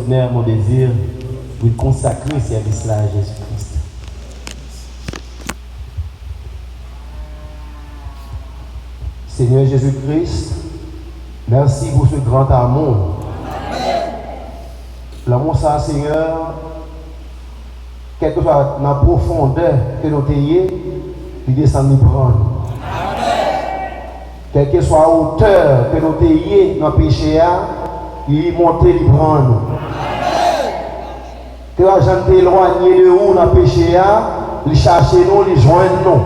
souvenir, mon désir, pour consacrer ce service-là à Jésus-Christ. Seigneur Jésus-Christ, merci pour ce grand amour. L'amour, ça, Seigneur, quelle que soit la profondeur que nous ayons, il descend nous prendre. Quelle que soit la hauteur que nous ayons dans le péché, il monte nous prendre. Que la gente éloigne de nous dans le péché, il cherche nous, il joint nous.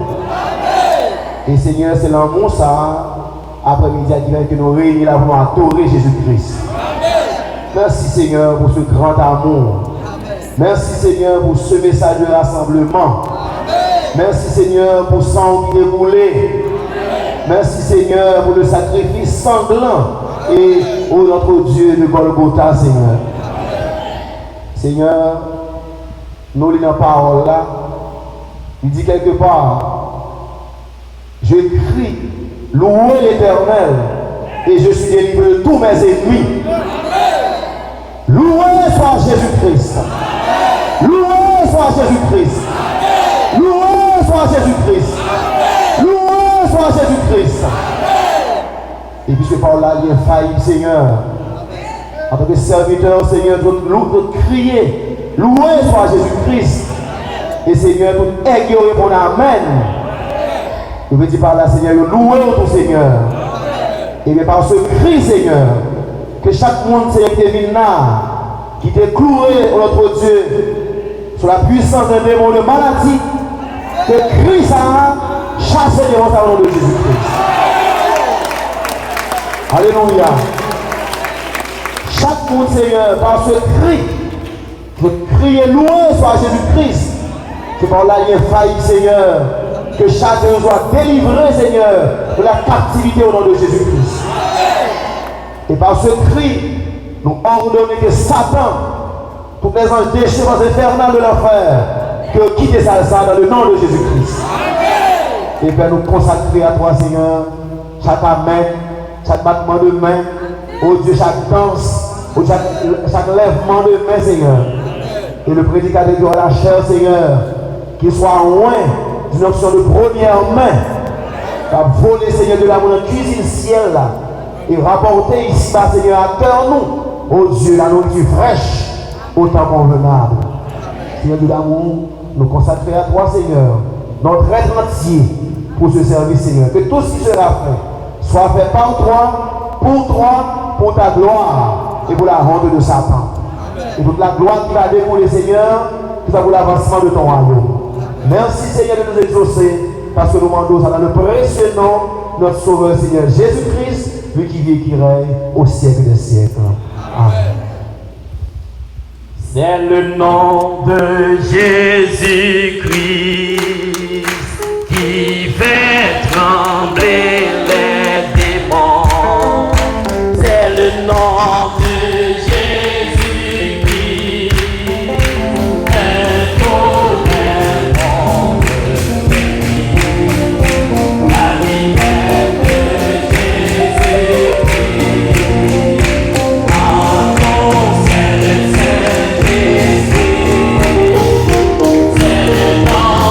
Et Seigneur, c'est l'amour, ça, après-midi, que nous réunissons là pour adorer Jésus-Christ. Merci Seigneur pour ce grand amour. Merci Seigneur pour ce message de rassemblement. Merci Seigneur pour ce sang qui est déroulé. Merci Seigneur pour le sacrifice sanglant et oh notre Dieu de Golgotha, Seigneur. Seigneur, nous lisons la parole là. Il dit quelque part, je crie, louez l'Éternel et je suis délivré de tous mes ennemis. Loué soit Jésus-Christ. Loué soit Jésus-Christ. Loué soit Jésus-Christ. Loué soit Jésus-Christ. Et puisque par là, il y a failli, Seigneur. En tant que serviteur, Seigneur, de crier. Loué soit Jésus-Christ. Et Seigneur, tout aigle répond Amen. Je veux dire par là, Seigneur, loué ton Seigneur. Et bien par ce cri, Seigneur, que chaque monde Seigneur qui t'est cloué, notre Dieu, sur la puissance d'un démon de maladie, que Christ a chassé les démons au nom de Jésus-Christ. Alléluia. Chaque monde, Seigneur, par ce cri, je crie loué soit Jésus-Christ. Que par là, il y a failli, Seigneur, que chacun soit délivré, Seigneur, de la captivité au nom de Jésus-Christ. Et par ce cri, nous ordonnons que Satan, tous les anges déchets infernales de l'enfer, que quitte ça dans le nom de Jésus-Christ. Et bien nous consacrer à toi, Seigneur, chaque amen, chaque battement de main, oh Dieu, chaque danse, oh chaque lèvement de main, Seigneur. Et le prédicateur de la chair, Seigneur, qu'il soit loin d'une option de première main, qui a volé, Seigneur, de l'amour dans la cuisine ciel là. Et rapporter ici, Seigneur, à cœur nous, oh Dieu, la nourriture fraîche, autant convenable. Seigneur de l'amour, nous consacrer à toi, Seigneur, notre être entier pour ce service, Seigneur. Que tout ce qui sera fait soit fait par toi, pour ta gloire et pour la honte de Satan. Et toute la gloire qui va découler, Seigneur, qui va pour l'avancement de ton royaume. Merci, Seigneur, de nous exaucer, parce que nous demandons ça dans le précieux nom, notre Sauveur, Seigneur Jésus-Christ, lui qui vit et qui règne au siècle des siècles. Amen. C'est le nom de Jésus-Christ qui fait trembler les démons. C'est le nom de Jésus-Christ, un tonnerre monte. La lumière de Jésus-Christ annonce le Saint-Esprit. C'est le nom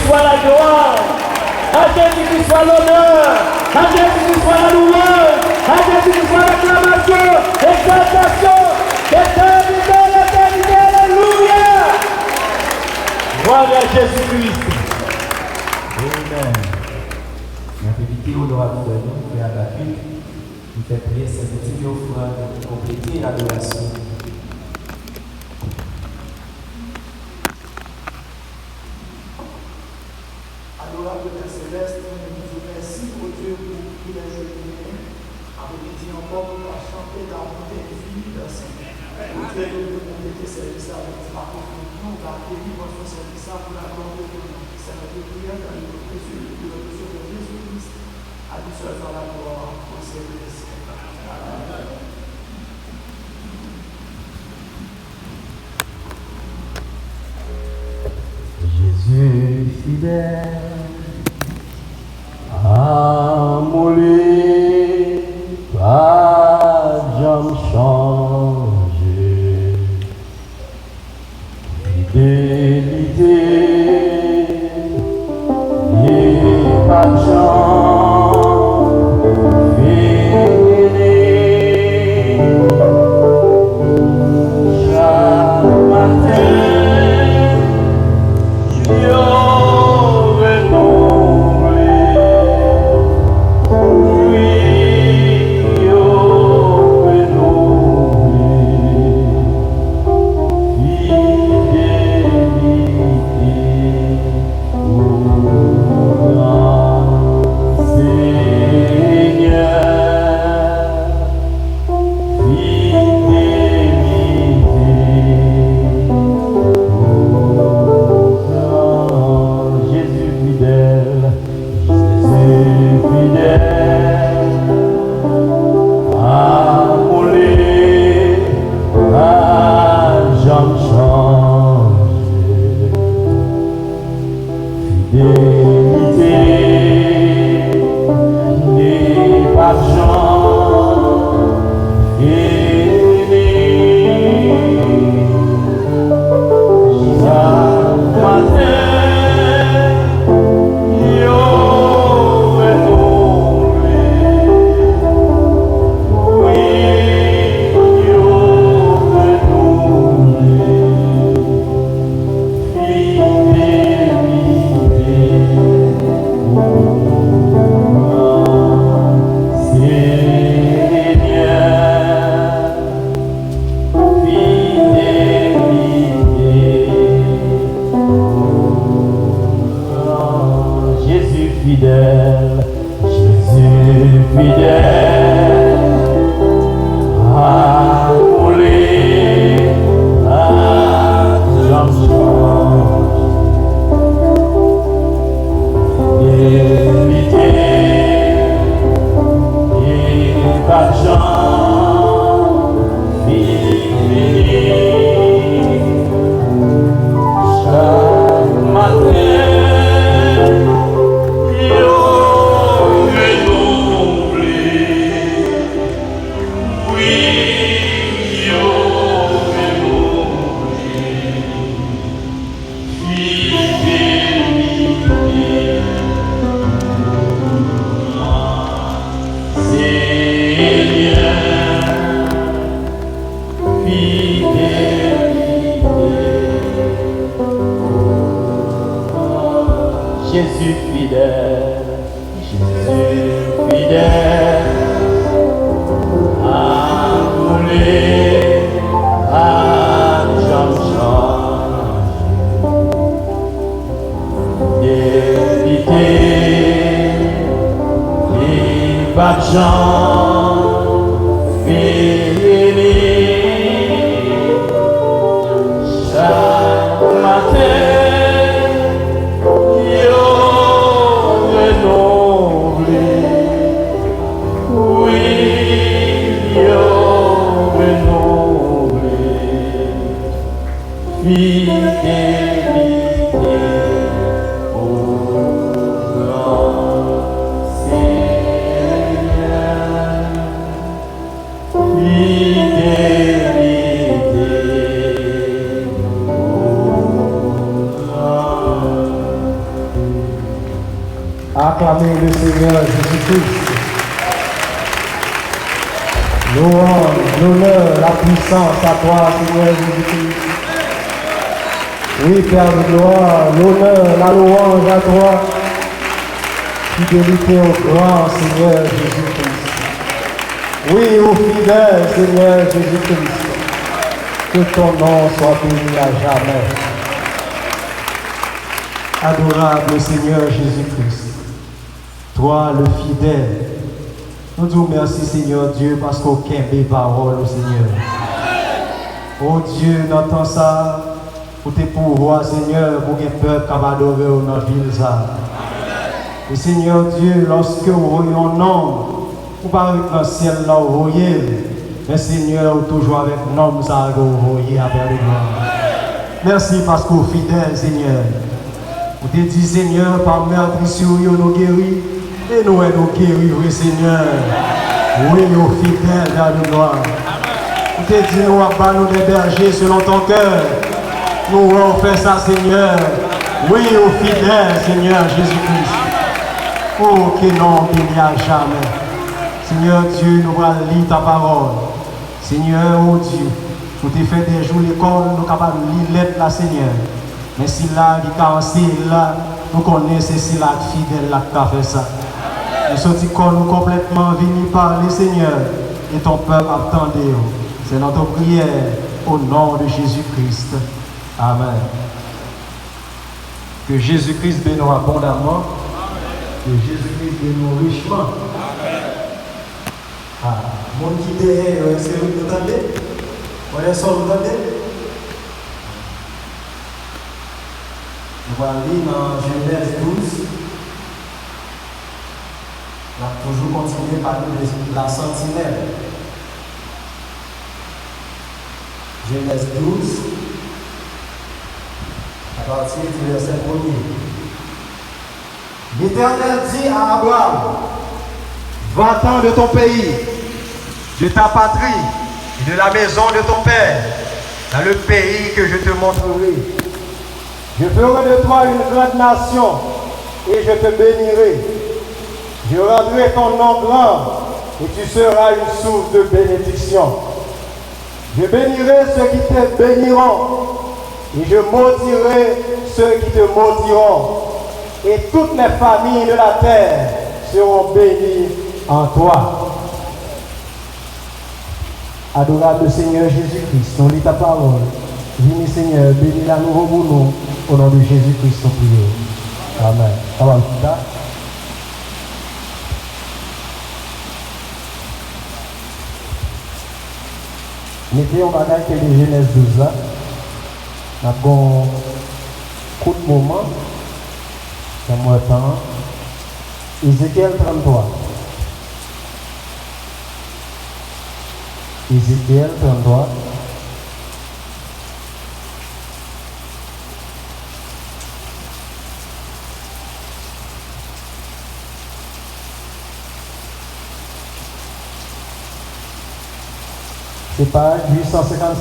soit la gloire, à Jésus qui soit l'honneur, à Jésus qui soit la louange, à Jésus qui soit l'acclamation, l'exaltation, l'éternité, l'éternité, alléluia. Gloire à Jésus-Christ. Amen. On peut inviter au droit de nous, frère David, qui fait prier cette petite offrande pour compléter l'adoration. Adorable Père Céleste, nous vous remercions pour Dieu pour le privilège de nous. Après-midi encore, nous allons chanter dans notre vie, Seigneur. Pour Dieu, nous devons compléter ce service avec ma confiance. Nous allons accueillir votre service pour la gloire de Dieu. C'est notre prière dans le précieux de Jésus-Christ. À lui seul dans la gloire, au siècle des siècles. Amen. Jésus fidèle, amoureux, pas jamais changé, fidélité, et pas Jésus fidèle, amoureux, à jamais changé, fidélité, et pas de chance, fini, chaque matin. Fidélité au grand Seigneur. Acclamez le Seigneur Jésus-Christ. Louange, l'honneur, la puissance à toi, Seigneur Jésus-Christ. Oui, Père de gloire, l'honneur, la louange à toi. Fidélité au grand Seigneur Jésus-Christ. Oui, au fidèle Seigneur Jésus-Christ. Que ton nom soit béni à jamais. Adorable Seigneur Jésus-Christ. Toi, le fidèle. Nous disons merci Seigneur Dieu parce qu'aucun des paroles au Seigneur. Oh Dieu, n'entend ça pour tes pouvoirs Seigneur, pour que le peuple capable d'adorer dans la ville ça. Et Seigneur Dieu, lorsque vous voyez un homme, vous parlez dans le ciel là, vous voyez, mais Seigneur, vous toujours avec l'homme ça, vous voyez à Père de gloire. Merci parce que vous êtes fidèle Seigneur. Vous te dites Seigneur, par meurtre sur vous, nous guéris. Et nous guéris, oui Seigneur. Oui, nous fidèles, Père de gloire. Vous te dites, nous allons nous héberger selon ton cœur. Nous allons faire ça, Seigneur. Oui, nous fidèles, Seigneur Jésus-Christ. Oh, que non, béni à jamais. Seigneur Dieu, nous allons lire ta parole. Seigneur, oh Dieu, vous te fait des jours l'école, nous sommes capables de lire l'être là, Seigneur. Mais si là, il est là, nous connaissons c'est là fidèle là qui a fait ça. Nous sommes nous complètement venus parler, Seigneur, et ton peuple attendait. C'est notre prière au nom de Jésus-Christ. Amen. Que Jésus-Christ bénisse abondamment. Que Jésus-Christ bénisse richement. Ah, mon qui est, est-ce que vous entendez? Vous entendez? Nous allons lire dans Genèse 12. On va toujours continuer par la sentinelle. Genèse 12, à partir du verset 1er. L'Éternel dit à Abraham, va-t'en de ton pays, de ta patrie et de la maison de ton père, dans le pays que je te montrerai. Je ferai de toi une grande nation et je te bénirai. Je rendrai ton nom grand et tu seras une source de bénédiction. Je bénirai ceux qui te béniront et je maudirai ceux qui te maudiront. Et toutes les familles de la terre seront bénies en toi. Adorable Seigneur Jésus-Christ, on lit ta parole. Viens Seigneur, bénis la nouveau pour nous. Au nom de Jésus-Christ, nous prions. Amen. Amen. Mettez en bagage que les Genèse 12 là. Nous avons un coup de moment. Dans mon temps. Ézéchiel 33. Ézéchiel 33. C'est page 856.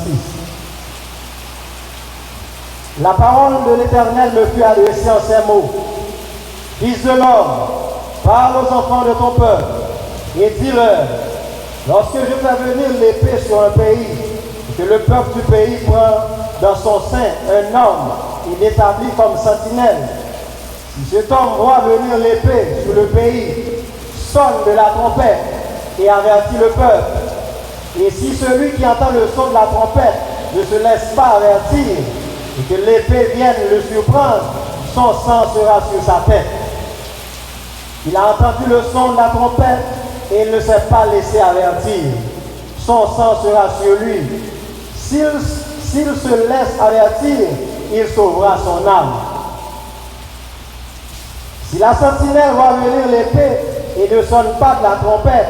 La parole de l'Éternel me fut adressée en ces mots. Fils de l'homme, parle aux enfants de ton peuple et dis-leur, lorsque je fais venir l'épée sur un pays, et que le peuple du pays prend dans son sein un homme et l'établit comme sentinelle, si cet homme voit venir l'épée sur le pays, sonne de la trompette et avertit le peuple. Et si celui qui entend le son de la trompette ne se laisse pas avertir et que l'épée vienne le surprendre, son sang sera sur sa tête. Il a entendu le son de la trompette et il ne s'est pas laissé avertir. Son sang sera sur lui. S'il se laisse avertir, il sauvera son âme. Si la sentinelle voit venir l'épée et ne sonne pas de la trompette,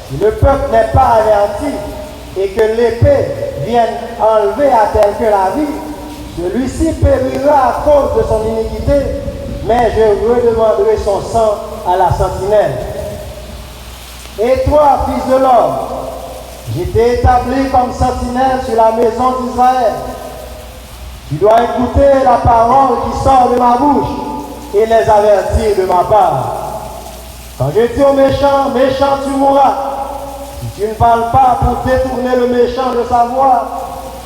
si le peuple n'est pas averti et que l'épée vienne enlever à quelqu'un la vie, celui-ci périra à cause de son iniquité, mais je redemanderai son sang à la sentinelle. Et toi, fils de l'homme, je t'ai établi comme sentinelle sur la maison d'Israël. Tu dois écouter la parole qui sort de ma bouche et les avertir de ma part. Quand je dis au méchant, méchant tu mourras. Si tu ne parles pas pour détourner le méchant de sa voie,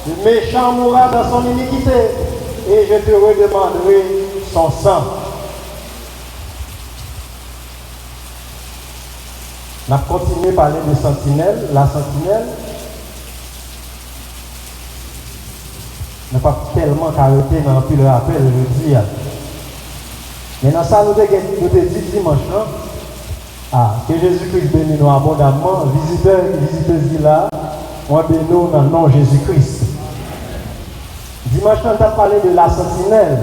le méchant mourra dans son iniquité et je te redemanderai son sang. On a continué à parler de sentinelle. La sentinelle n'a pas tellement arrêté dans le rappel, je dis. Mais dans ça, nous avons dit dimanche, que Jésus-Christ bénit nous abondamment, visiteurs et visiteuses là, on bénit nous dans le nom de Jésus-Christ. Dimanche, on a parlé de la sentinelle.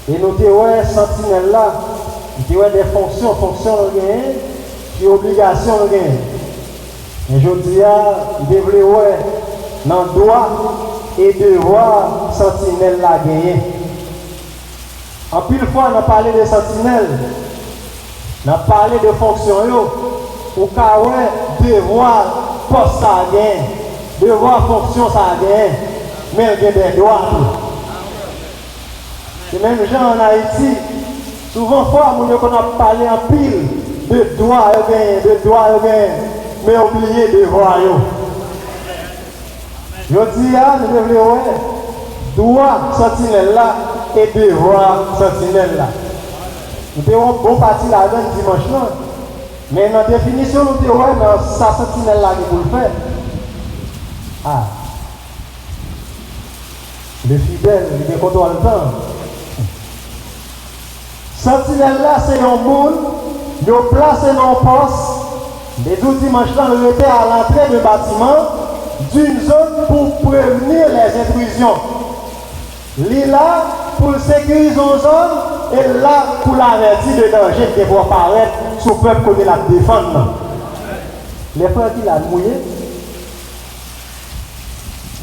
Et nous avons dit, sentinelle là, nous avons des fonctions et obligations. Et je dis, il devrait dans le droit et devoir sentinelle là gagner. En pile fois, on a parlé de sentinelle. On a parlé de fonction, ou car devoir poste ça gagne, devoir fonction ça gagne, mais il y a des droits. C'est même gens en Haïti, souvent on a parlé en pile de droits, mais oublié de devoir. Je dis, nous devons droit sentinelle là et devoir sentinelle là. Nous avons bon parti là-dedans dimanche là. Mais dans la définition, nous avons dans sa sentinelle là qui vous le fait. Le fidèle, il contrôle le temps. Sentinelle là, c'est un monde, nous placé dans le poste. Les 12 dimanches là, nous étions à l'entrée du bâtiment d'une zone pour prévenir les intrusions. Là pour sécuriser une zone et là pour l'avertir de danger qui va apparaître sur le peuple qu'on la défendre. Les frères qui l'ont mouillé,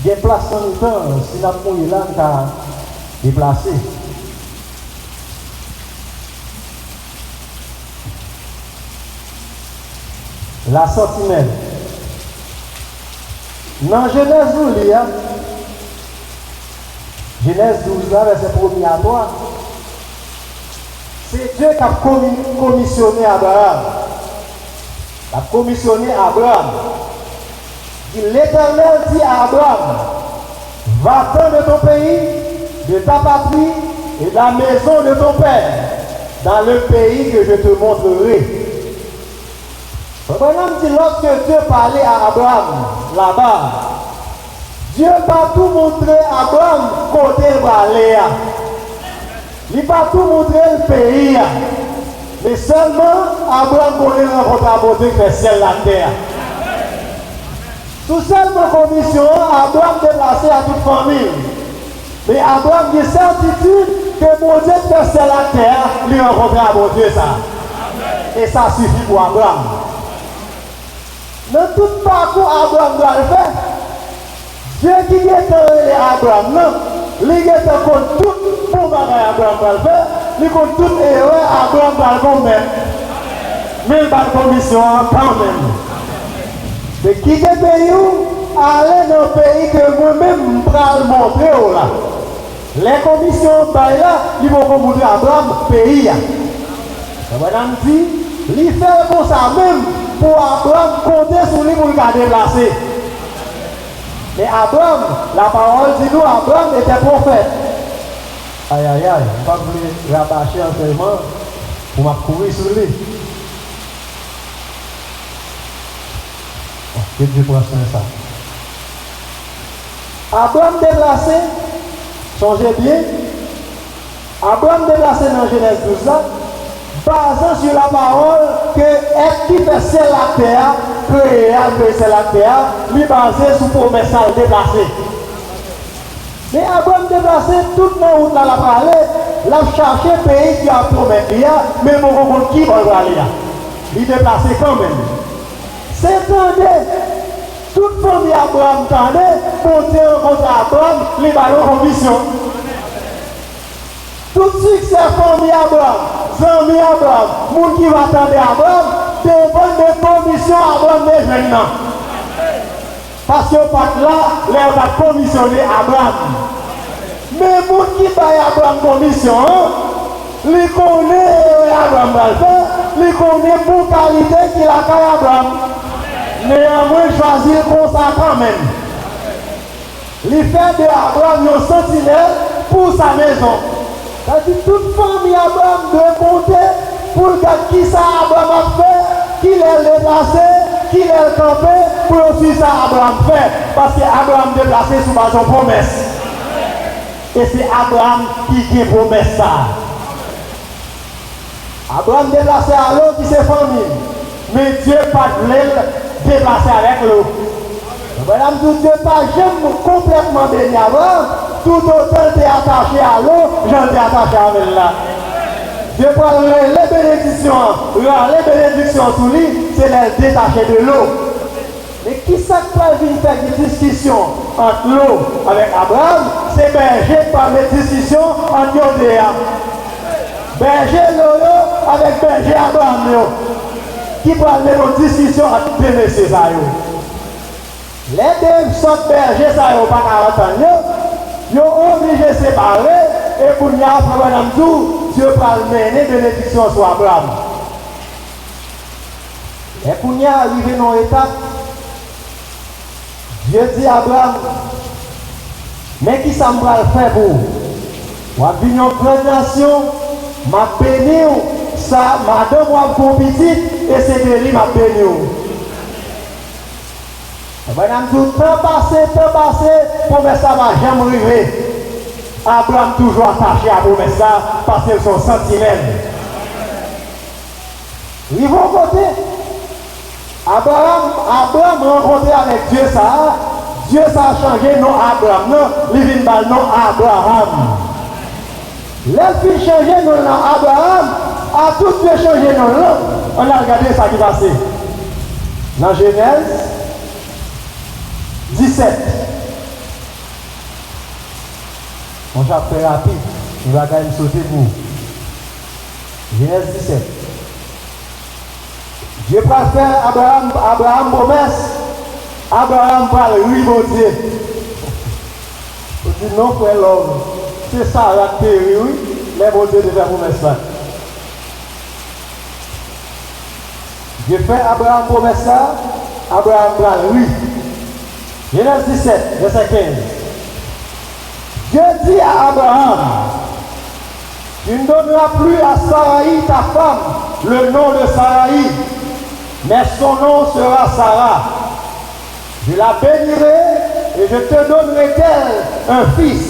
il y a place dans le temps, si la mouillé là, on a déplacé. La sentinelle. Dans Genèse 12, Genèse 12, verset 1er à 3, c'est Dieu qui a commissionné Abraham. Il a commissionné Abraham. L'Éternel dit à Abraham, va-t'en de ton pays, de ta patrie et de la maison de ton père, dans le pays que je te montrerai. Abraham dit, lorsque Dieu parlait à Abraham là-bas, Dieu va tout montrer à Abraham côté Valéa. Il va tout montrer le pays. Mais seulement Abraham connaît rencontrer la beauté que fait ciel la terre. Tout seulement commission, Abraham déplacé à toute famille. Mais Abraham a certitude que mon Dieu fait ciel la terre, lui rencontrer la beauté ça. Et ça suffit pour Abraham. Dans tout parcours, Abraham doit le faire. Dieu qui est Abraham, non, il est contre tout pour Abraham va le faire, il contre toute erreur, Abraham va le commettre. Mais il va le commission quand même. Mais quitter le pays, aller dans le pays que vous-même vous montrer là. Les commissions là, ils vont montrer à Abraham le pays. Abraham dit, il fait comme ça même pour Abraham compter sur lui pour le déplacer. Mais Abraham, la parole dit nous, Abraham était prophète. Aïe aïe aïe, je ne vais pas vous rabâcher en tellement pour m'accourir sur lui. Que Dieu prend soin de ça. Abraham déplacé, songez bien, Abraham déplacé dans Genèse 12 là, basant sur la parole que est qui fait ciel la terre, créé c'est la terre, lui basé sur promesse à déplacer. Mais Abraham déplacé toute la route là, la parler, l'a cherché pays qui a promis, mais mon compte qui va aller là. Il déplacé quand même. C'est toute famille Abraham tendait, pour Dieu rencontre Abraham, les ballons en condition. Tout succès famille Abraham, famille Abraham, monde qui va attendre Abraham, devant des conditions Abraham maintenant. Parce que pas là, on a commissionné Abraham. Mais monde qui va Abraham commission, lui connaît Abraham va le faire, il connaît pour qualité qu'il a qu'à Abraham. Néanmoins, choisir comme ça quand même. Il fait de Abraham un sentinelle pour sa maison. C'est-à-dire toute famille Abraham doit compter pour regarder qui ça Abraham a fait, qui l'a déplacé, qui l'a campé, pour aussi ça Abraham fait. Parce que Abraham déplacé sous base de promesse. Et c'est Abraham qui promesse ça. Abraham déplacé à l'eau qui s'est famille. Mais Dieu pas de déplacé avec l'eau. Madame, tout Dieu pas jamais complètement béni Abraham. Tout autant t'es attaché à l'eau, j'en t'ai attaché avec là. Dieu prend les bénédictions sous lui, c'est les détacher de l'eau. Mais qui ça peut venir faire des discussions entre l'eau avec Abraham? C'est berger par les discussions entre Yodéa. Berger l'eau avec berger Abraham. Qui peut aller aux discussions entre deux messieurs. Les deux sortes bergers, ça n'a pas 40 ans. Ils sont obligés de se séparer et pour y avoir un tour, Dieu va mener bénédiction sur Abraham. Et pour y arriver dans l'étape, Dieu dit à Abraham, mais qui ça va le faire pour vous? Vous avez une grande nation, m'a béni, ça m'a donné mon petit et c'est de lui m'a béni. Madame, tout temps passé, promesse ça va jamais arriver. Abraham toujours attaché à promesse ça parce qu'ils sont sentinelles. Ils vont voter. Abraham rencontré avec Dieu ça. Dieu ça a changé non Abraham, non, il vient de non Abraham. Les filles changé non Abraham, a tout fait changer non là. On a regardé ça qui passé. Dans Genèse 17. On va faire rapide. On va quand même sauter pour. Genèse 17. Dieu va faire Abraham promesse. Abraham parle, oui, mon Dieu. On dit non, frère l'homme. C'est ça la théorie, oui. Mais mon Dieu devait promesse là. Dieu fait Abraham promesse ça. Abraham parle, oui. Genèse 17, verset 15. Dieu dit à Abraham, tu ne donneras plus à Sarai, ta femme, le nom de Sarai, mais son nom sera Sarah. Je la bénirai et je te donnerai d'elle un fils.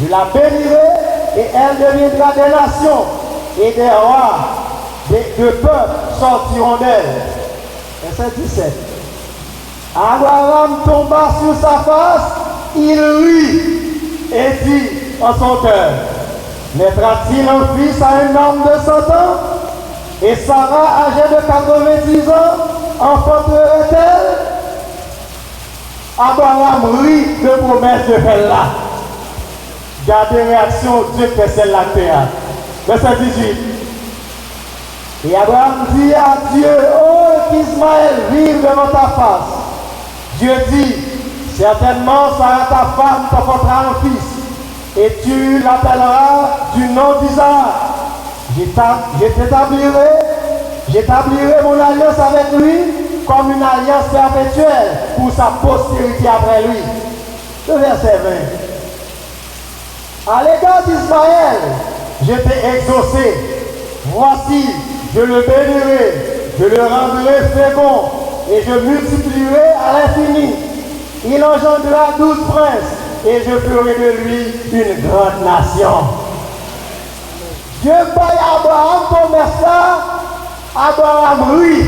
Je la bénirai et elle deviendra des nations et des rois, de peuples sortiront d'elle. Verset 17. Abraham tomba sur sa face, il rit et dit en son cœur, naîtra-t-il un fils à un homme de 100 ans? Et Sarah, âgée de 90 ans, enfanterait-elle? Abraham rit de promesse de faire là. Gardez réaction, Dieu fait celle-là théâtre. Verset 18. Et Abraham dit à Dieu, oh qu'Ismaël vive devant ta face. Dieu dit, certainement Sarah ta femme t'enfantera un fils, et tu l'appelleras du nom d'Isaac. J'établirai mon alliance avec lui comme une alliance perpétuelle pour sa postérité après lui. Le verset 20. À l'égard d'Ismaël, je t'ai exaucé. Voici, je le bénirai, je le rendrai fécond, et je multiplierai à l'infini. Il engendrera 12 princes, et je ferai de lui une grande nation. Dieu paye Abraham comme ça, Abraham rit.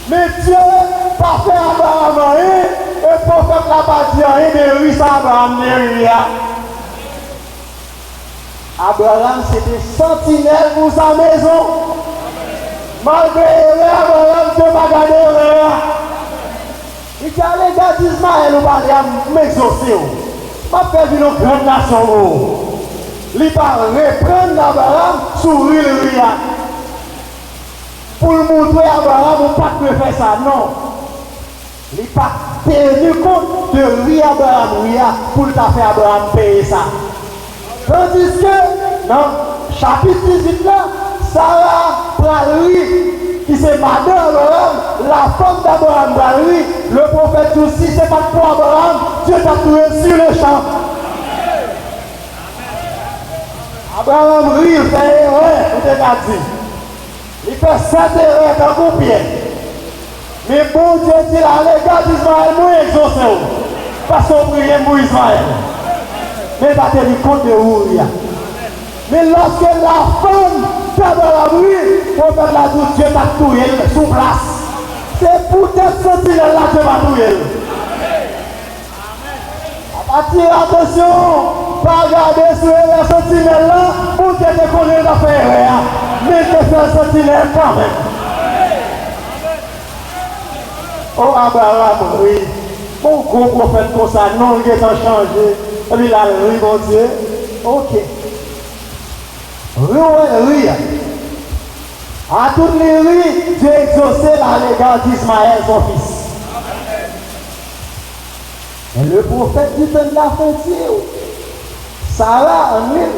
Mais Dieu pas fait Abraham rien, et pour faire la partie rien, mais oui, ça Abraham ne rit. Abraham c'était sentinelle pour sa maison. Malgré Abraham ne pas gagner rien. Il dit à l'égard d'Ismaël, ou pas m'exaucer. Je vais faire une grande nation. Il va reprendre Abraham, sourire lui. Pour montrer à Abraham, on ne peut pas faire ça, non. Il n'a pas tenu compte de lui Abraham, pour faire Abraham payer ça. Tandis que, dans chapitre 18 là, Sarah Bralri, qui c'est madame Abraham, la femme d'Abraham Bralri, le prophète aussi, c'est pas pour Abraham, Dieu t'a trouvé sur le champ. Abraham rit, il fait erreur, vous t'avez dit. Il fait 7 erreurs dans mon pied. Mais bon Dieu dit là, les gars d'Israël, moi exaucé. Parce qu'on prie pour Israël. Mais pas tenu compte de Ouria. Mais lorsque la femme d'Abraham rit, on fait la douce, Dieu t'a touillé sous place. C'est pour cette sentinelle-là que Dieu va touiller. Attention, pas regarder sur la sentinelle là, pour te décoller l'affaire, mais te faire sentinelle quand même. Oh Abraham, oui, mon gros prophète comme ça, non, il est changé, et puis là, oui, mon Dieu, ok. Oui, à toutes les rues, Dieu exaucé la l'égard d'Ismaël, son fils. Et le prophèt dit de la frontière, Sarah en l'île,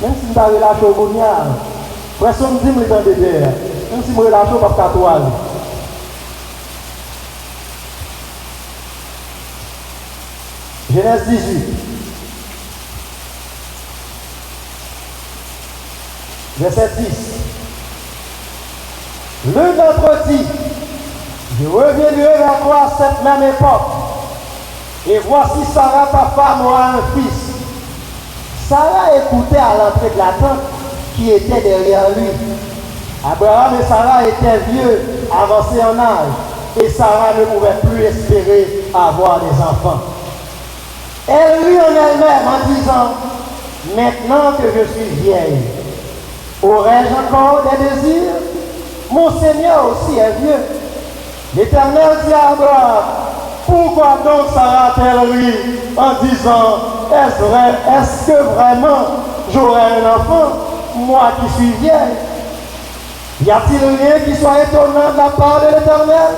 même si je me relâche au Bougnard, personne ne dit que je suis de terre, même si je me relâche au Papatoual. Genèse 18. Verset 10. Le notre dit, je reviendrai vers toi à cette même époque. Et voici Sarah, ta femme, aura un fils. Sarah écoutait à l'entrée de la tente qui était derrière lui. Abraham et Sarah étaient vieux, avancés en âge, et Sarah ne pouvait plus espérer avoir des enfants. Elle rit en elle-même en disant, maintenant que je suis vieille, aurais-je encore des désirs? Mon Seigneur aussi est vieux. L'Éternel dit à Abraham, pourquoi donc Sarah a-t-elle ri en disant, est-ce vrai, est-ce que vraiment j'aurai un enfant, moi qui suis vieille? Y a-t-il rien qui soit étonnant de la part de l'Éternel?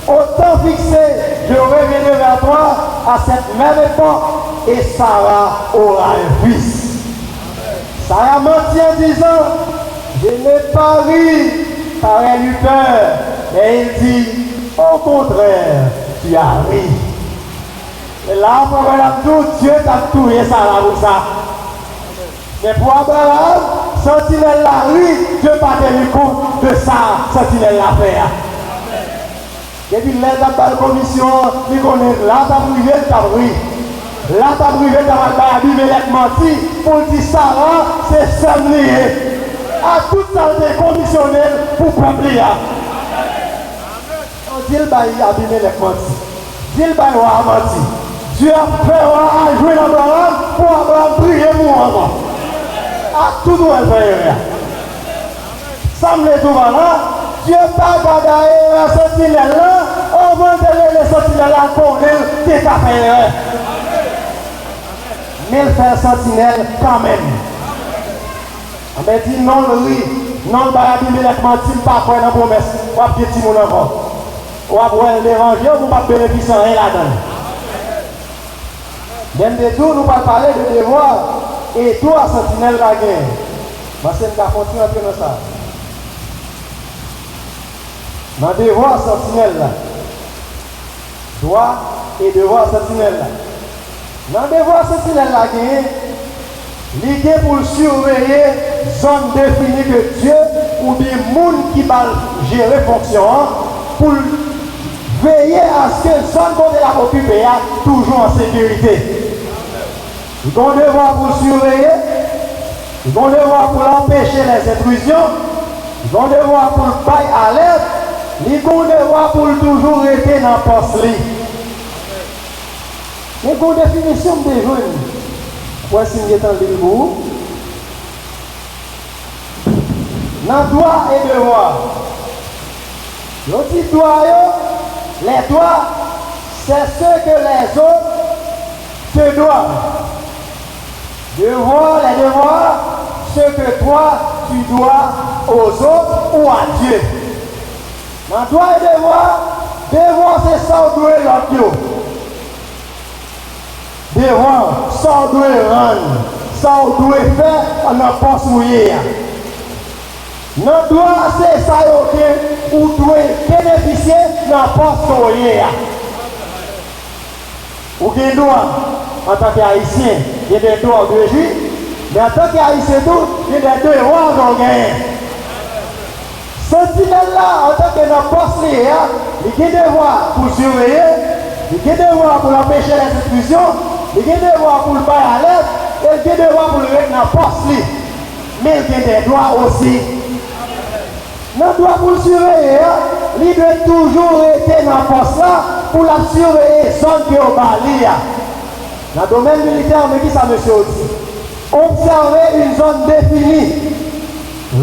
Au temps fixé, je reviendrai vers toi à cette même époque et Sarah aura un fils. Sarah mentit en disant, je n'ai pas ri, car elle eut peur. Et il dit, au contraire, tu as ri. Et là, pour tout, Dieu t'a tué Sarah pour ça. Mais pour Abraham, sentinelle la ri, Dieu n'a pas tenu compte de ça, sentinelle la fait. Et puis là, dans la commission, il connaît là, t'as privé, t'as ri. Là, t'as privé, t'as Abimelech menti pour dire Sarah, c'est semblier. À tout ça, des conditionnels pour peuple. On dit le bail Abimelech menti. Dit le bail a menti. Dieu a fait jouer l'Abraham pour Abraham prier pour moi. À tout doit faire. Ça me tout là. Dieu pas gardé la sentinelle là. On va donner les sentinelles là qu'on est qui t'a fait. Mais il fait sentinelle quand même. On m'a dit non, le riz, non, le barabie, mais il menti, pas quoi dans la promesse. On va piéti mon enfant. On va voir l'évangile, on va bénéficier rien là-dedans. Même de tout, nous allons parler de devoir et toi, sentinelle la guerre. Parce que nous allons continuer à faire ça. Dans le devoir sentinelle là, droit et devoir sentinelle là. Dans le devoir sentinelle là, l'idée pour surveiller zone définie de Dieu ou des monde qui va gérer fonction pour veiller à ce que zone côté la occupée toujours en sécurité. Ils vont devoir pour surveiller, ils vont devoir pour empêcher les intrusions, ils vont devoir pour le bail à l'aide, ils vont devoir pour toujours rester dans le poste. Mais pour définition des jeunes, voici une étant de vous. Dans droit et devoir. L'autre droit, les droits, c'est ce que les autres te doivent. Devoir, les devoirs, ce que toi tu dois aux autres ou à Dieu. Dans droit et devoir c'est ça où doit l'autre. Devoir, ça doit rendre. ça on doit faire en un poste mouillé. Non, droit, c'est ça que vous devez bénéficier d'un poste mouillé. Vous avez droit, en tant qu'haïtien, il y a des droits de juge, mais en tant qu'haïtien, il y a des devoirs qu'on gagne. Sentinelle-là, en tant que dans poste lié, il y a des devoirs pour surveiller, il y a des devoirs pour empêcher l'institution, il y a des devoirs pour le bail à l'aide, et il y a des devoirs pour le mettre dans poste lié. Mais il y a des droits aussi. Nous doit pour le surveiller, il doit toujours être dans le poste là pour la surveiller les zones qui ont bali. Dans le domaine militaire, mais qui ça monsieur dit? Observer une zone définie.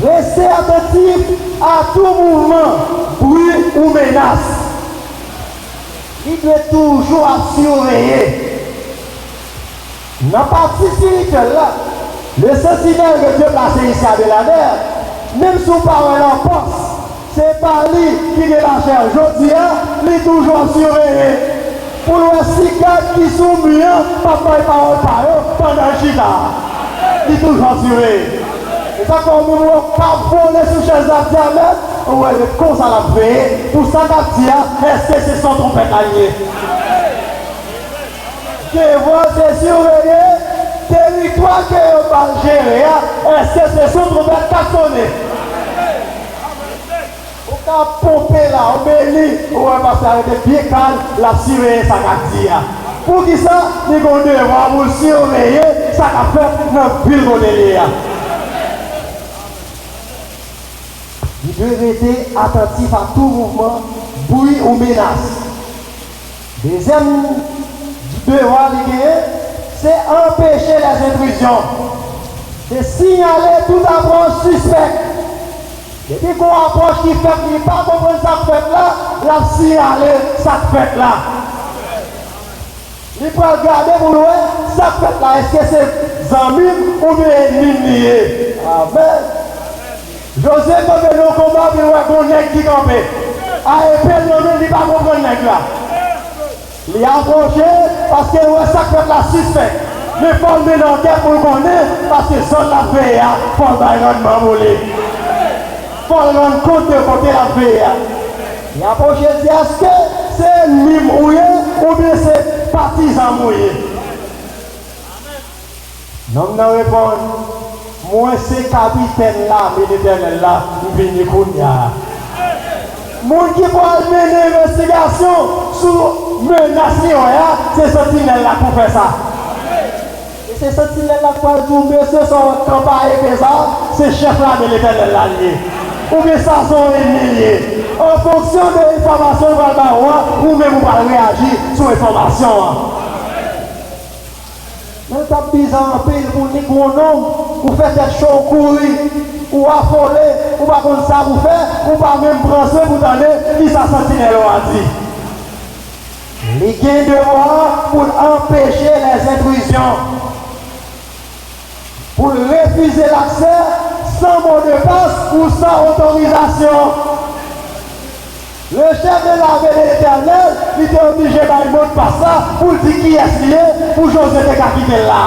Restez attentif à tout mouvement, bruit ou menace. Il doit toujours surveiller. Dans la partie spirituelle, le sentinelle que Dieu place ici à Belader, même si vous parlez en poste, c'est pas lui qui est la chair. Je dis, il est toujours surveillé. Pour les 6 gars qui sont mieux, papa et parole par eux, pendant le chita. Il est toujours surveillé. Et ça, quand on ne peut pas voler sur chaise à diamètre, on va être comme ça la paix. Pour ça, est-ce que c'est sans trompette alliée? Que vous surveillez, territoire que vous va gérer, est-ce que c'est sans trompette cartonnée? On va pomper là, on bénit, on va passer avec des pieds calmes, la surveiller sa quartier. Pour qui ça, nous devons vous surveiller, ça va faire notre ville de l'élire. Vous devez être attentif à tout mouvement, bruit ou menace. Deuxième devoir, c'est empêcher les intrusions. C'est signaler toute approche suspecte. Depuis qu'on approche qui fait, qui n'est pas comprendre ça fait là, la signaler ça fait là. Il faut regarder pour nous, ça fait là, est-ce que c'est Zamim ou bien ennemi? Amen. José, quand il est au combat, il va connaître qui campait. A épée, il ne va pas comprendre là. Il a approché parce que ça fait la suspect. Mais il faut le mélanger pour le connaître parce que ça l'a fait, il faut le rendement volé. Il faut le rendre compte de côté la fait. Il a approché et dit, est-ce que c'est ennemi mouillé ou bien c'est partisan mouillé? Non, non, répond. Moi, c'est capitaine là, militaire là, nous venons Kounia. Moi qui peut mener l'investigation sur menace, c'est sentinelle là pour faire ça. Et c'est sentinelle là pour dire, monsieur, son campagne et c'est chef là de l'éternel là lié. Ou bien ça sont ennemis. En fonction de l'information ou même vous allez réagir sur l'information. Même pas bizarre en pile pour ni gros nom, pour faire des choses courir, ou affoler, ou pas comme ça vous faire, ou pas même prendre ce vous donner, qui ça sentinelle a dit. Les gains de devoir pour empêcher les intrusions, pour refuser l'accès sans mot de passe ou sans autorisation. Le chef de l'armée de l'Éternel, il était obligé par le mot de passe là pour dire qui est lié pour José de quitter là.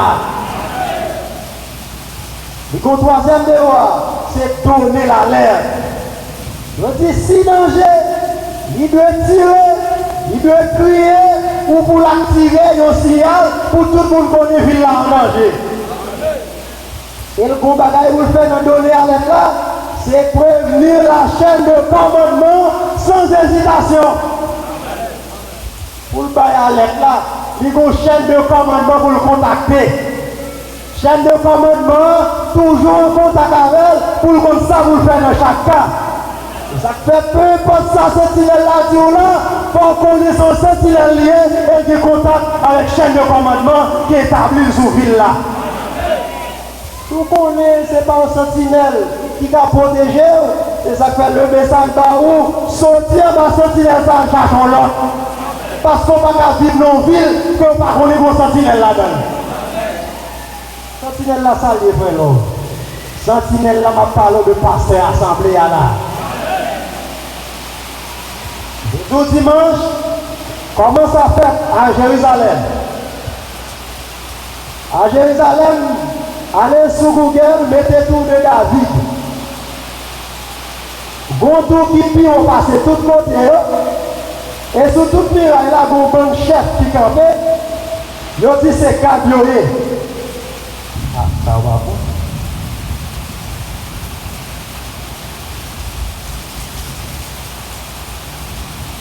Le troisième devoir, c'est donner l'alerte. Je dis si danger, il doit tirer, il doit crier ou pour l'activer un signal pour tout le monde connaît ville là en danger. Et le combat que vous faites dans donner l'alerte là, c'est prévenir la chaîne de commandement sans hésitation. Pour le bail à l'aide là, il y a une chaîne de commandement pour le contacter. Chaîne de commandement, toujours en contact avec elle, pour le comme ça vous le faire dans chaque cas. Ça fait peu importe ça, sentinelle là, dit ou là, pour qu'on ait son sentinelle lié et qui contact avec chaîne de commandement qui est établie sur ville là. Tout connaît, ce n'est pas un sentinelle qui t'a protégé, c'est ça fait le message par où sortir dans la sentinelle, ça cherche l'autre. Parce qu'on ne peut pas vivre dans une ville qu'on ne peut pas connaître un sentinelle là-dedans. Sentinelle là, ça lié, frère. Sentinelle là, m'a parlé de pasteur assemblée là. Tout dimanche, comment ça fait à Jérusalem? À Jérusalem, Allez sur Google, mettez tout de David. Bon tout qui pire, on passe tout côté. Et sur toute miraille, là, bon bon chef qui campait. Yo dit c'est cabiolé. Ah, ça va pas.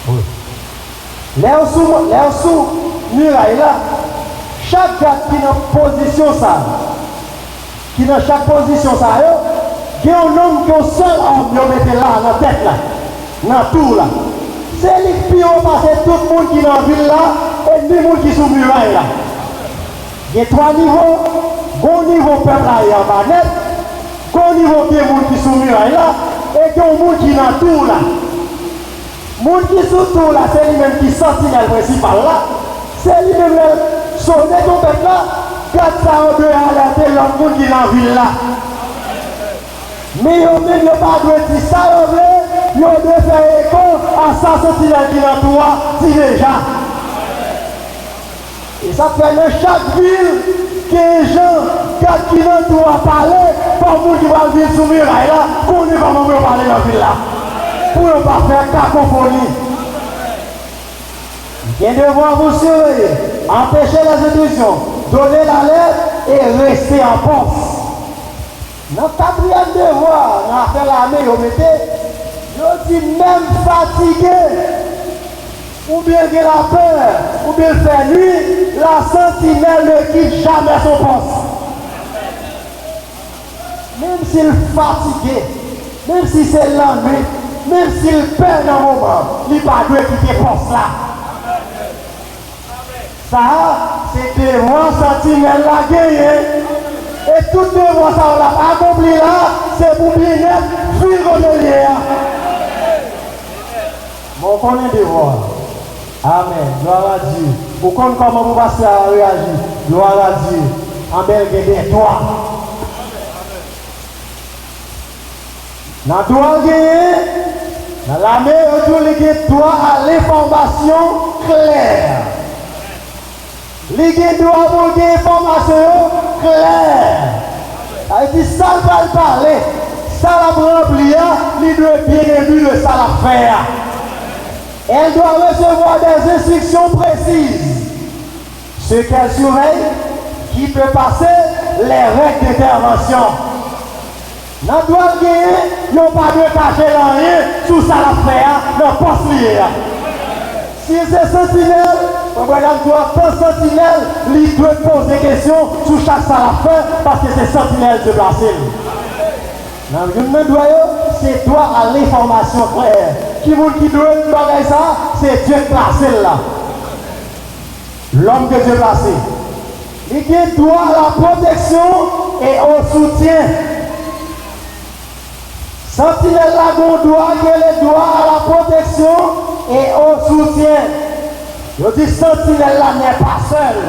Oui. Là sous muraille là, chaque gars qui est dans position ça, qui dans chaque position ça, il y a un homme qui a un seul homme qui met là, dans la tête là, dans tout là. C'est les qui ont passé tout le monde qui est dans la ville là, et les gens qui sont muraille là. Il y a 3 niveaux, bon niveau peuple là, il y a en bas net, bon niveau qui est monde qui sont muraille là, et il y a un monde qui est dans tout là. Moun qui surtout là, c'est lui-même qui sentinelle principal là, c'est lui-même qui sonne ton peuple là, quand ça on doit alerter l'autre monde qui est dans la ville là. Mais on ne pas de dire ça, on doit faire écho à sa sentinelle qui est dans toi, si déjà. Et ça fait dans chaque ville que les gens, quand qui dans toi parler, pas monde qui va venir sous muraille là, qu'on ne va pas parler dans la ville là. Pour ne pas faire cacophonie. Bien devoir vous surveiller, empêcher les intrusions, donner l'alerte et rester en poste. Notre 4e devoir, dans l'affaire l'armée, vous mettez, je dis même fatigué, ou bien qu'il a peur, ou bien faire nuit, la sentinelle ne quitte jamais son poste. Même s'il est fatigué, même si c'est l'ennui, même s'il perd dans le moment, il n'a pas dû quitter le poste là. Ça, c'est devoir sentinelle la gagner. Et tout devoir ça, on l'a accompli là, c'est pour bien être vivre de l'hier. Bon, on est devoir. Amen. Gloire à Dieu. Vous connaissez comment vous passez à réagir. Gloire à Dieu. En bel guédé, toi. Dans toi gagner, dans l'armée, on doit droit à l'information claire. Les gens doivent avoir une information claire. Elle dit ça va le parler, ça va remplir, il doit bien aimer le ça la faire. Elle doit recevoir des instructions précises. Ce qu'elle surveille, qui peut passer les règles d'intervention. Dans le droit de gagner, ils n'ont pas de cacher rien sous ça l'affaire, dans le poste lié. Si c'est sentinelle, on va dire sentinelle, il doit poser des questions sur chaque ça l'affaire parce que c'est sentinelle de placer. Dans le doigt, c'est droit à l'information claire. Qui doit faire ça, c'est Dieu placé là. L'homme que Dieu placé. Il a droit à la protection et au soutien. Sentinelle là, on doit le droit à la protection et au soutien. Je dis sentinelle là n'est pas seule.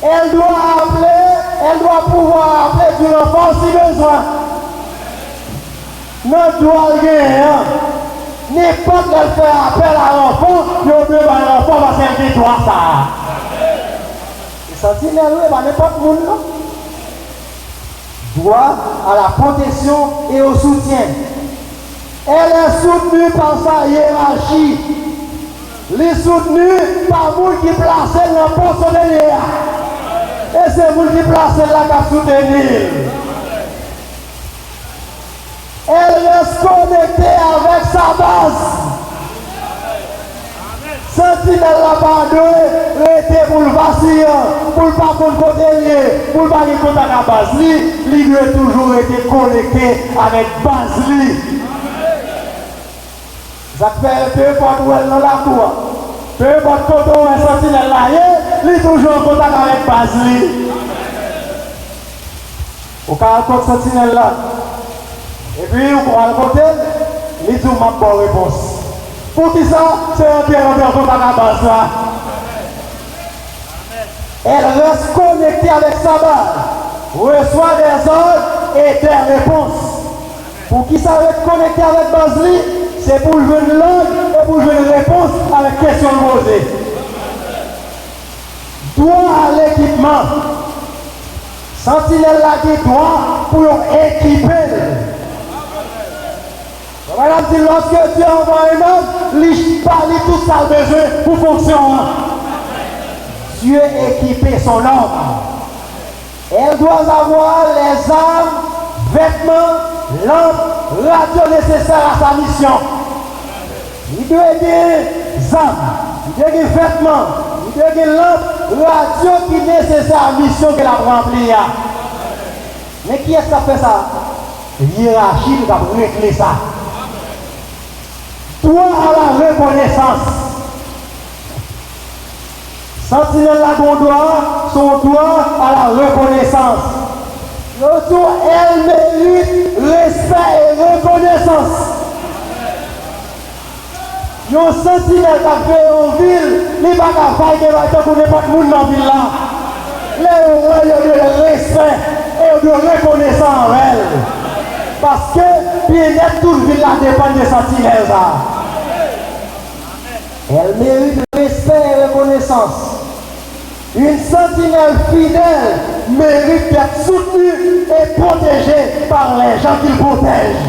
Elle doit appeler, elle doit pouvoir appeler du renfort si besoin. Ne doit rien. N'importe quel fait appel à l'enfant, il doit avoir un enfant parce qu'elle dit droit ça. Et sentinelle là, n'importe où là. Droit à la protection et au soutien. Elle est soutenue par sa hiérarchie. Elle est soutenue par vous qui placez dans le poste de l'IA. Et c'est vous qui placez là qui soutenir. Elle reste connectée avec sa base. Sentinelle là-bas, rester pour le vacillant, pour ne pas côté, pour ne pas aller contre la base, il doit toujours être connecté avec base. Ça fait peu importe où elle est dans la cour, peu importe quand on est sentinelle là, il est toujours en contact avec base. Au cas où sentinelle là, et puis on va le côté, il dit ma bonne réponse. Pour qui ça, c'est un terrain de contact à la base là. Elle reste connectée avec sa base, reçoit des ordres et des réponses. Pour qui ça reste connecté avec base, c'est pour jouer une langue et pour jouer une réponse avec question posée. Droit à l'équipement. sentinelle là qui doit pour équiper. Madame dit, lorsque Dieu envoie un homme, il parle tout ça besoin pour fonctionner. Dieu équipé son homme. Elle doit avoir les armes, vêtements, lampes, radio nécessaires à sa mission. Il doit avoir des armes, il doit avoir des vêtements, il doit avoir des lampes, radio qui est nécessaire à la mission qu'elle a remplie. Mais qui est-ce qui a fait ça? Hiérarchie qui a réglé ça. Toi à la reconnaissance. Sentinelle la gondoire, son droit à la reconnaissance. L'autre, elle mérite respect et reconnaissance. Yon sentinelle qui a fait en ville, il va pas faire que n'importe qui dans la ville là. Les rois ont de respect et de reconnaissance en elle. Parce que bien net toute ville là dépend de sentinelle là. Elle mérite respect et reconnaissance. Une sentinelle fidèle mérite d'être soutenue et protégée par les gens qui le protègent.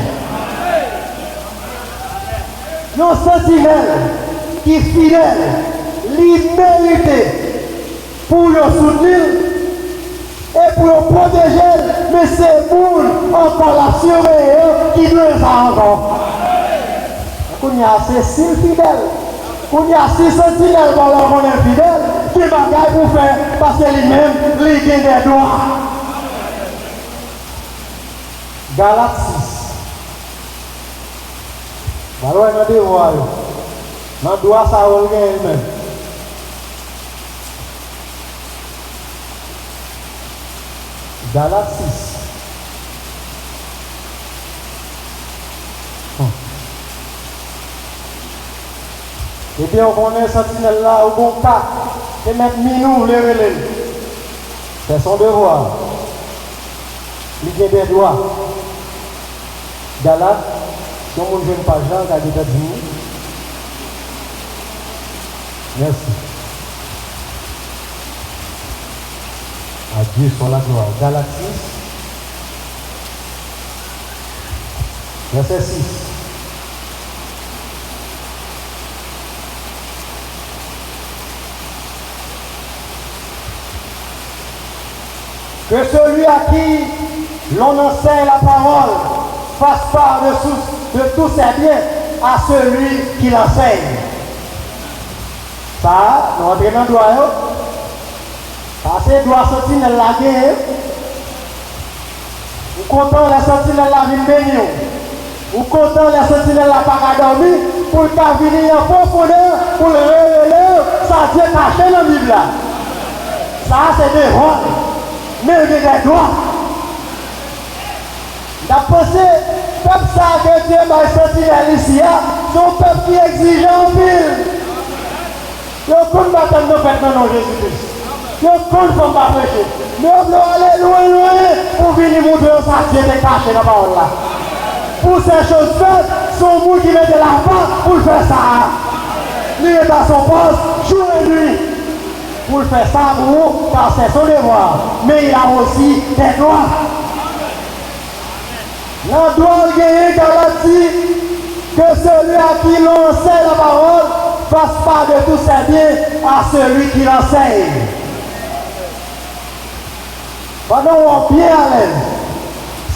Une sentinelle qui est fidèle, lui mérite pour le soutenir et pour le protéger, mais c'est pour encore la surveiller qui doit ça encore. Il y a assez si fidèles. Il y a 6 sentinelles dans leur monde fidèle qui bagaille pour faire parce que lui-même, lui gagne des droits. Galates 6. Alors, il y a des droits. Dans le droit, ça va même. Galates 6. Et puis on connaît sentinelle là au bon cas, et mettre minou les relais. C'est son devoir. Il y a des droits. Galates, si on ne veut pas Jean, il y a des droits. Merci. À Dieu soit la gloire. Galates 6. Verset 6. Que celui à qui l'on enseigne la parole fasse part de tous ses biens à celui qui l'enseigne. Ça, nous entrons dans le droit. Ça, c'est le droit sentinelle la guerre. Ou content la sentinelle la ville bénie. Ou content la sentinelle la pas dormir pour le cas venir en profondeur pour le révéler. Ça, Dieu caché dans la Bible. Ça, c'est des rois. Mais il y a des droits. La pensée, comme ça que Dieu m'a sorti de l'ici, c'est un peuple qui est exigeant en ville. Il y a aucune bataille de fait dans Jésus-Christ. Il y a aucune forme de prêcher. Mais on doit aller loin pour venir montrer ça Dieu est caché dans la parole là. Pour ces choses faites, son monde qui met de l'argent pour faire ça. Il est dans son poste, jour et nuit. Pour faire ça pour vous, car c'est son devoir. Mais il a aussi des droits. La droit gagner garantit que celui à qui l'on enseigne la parole fasse part de tous ses biens à celui qui l'enseigne. Pendant on est bien à l'aise,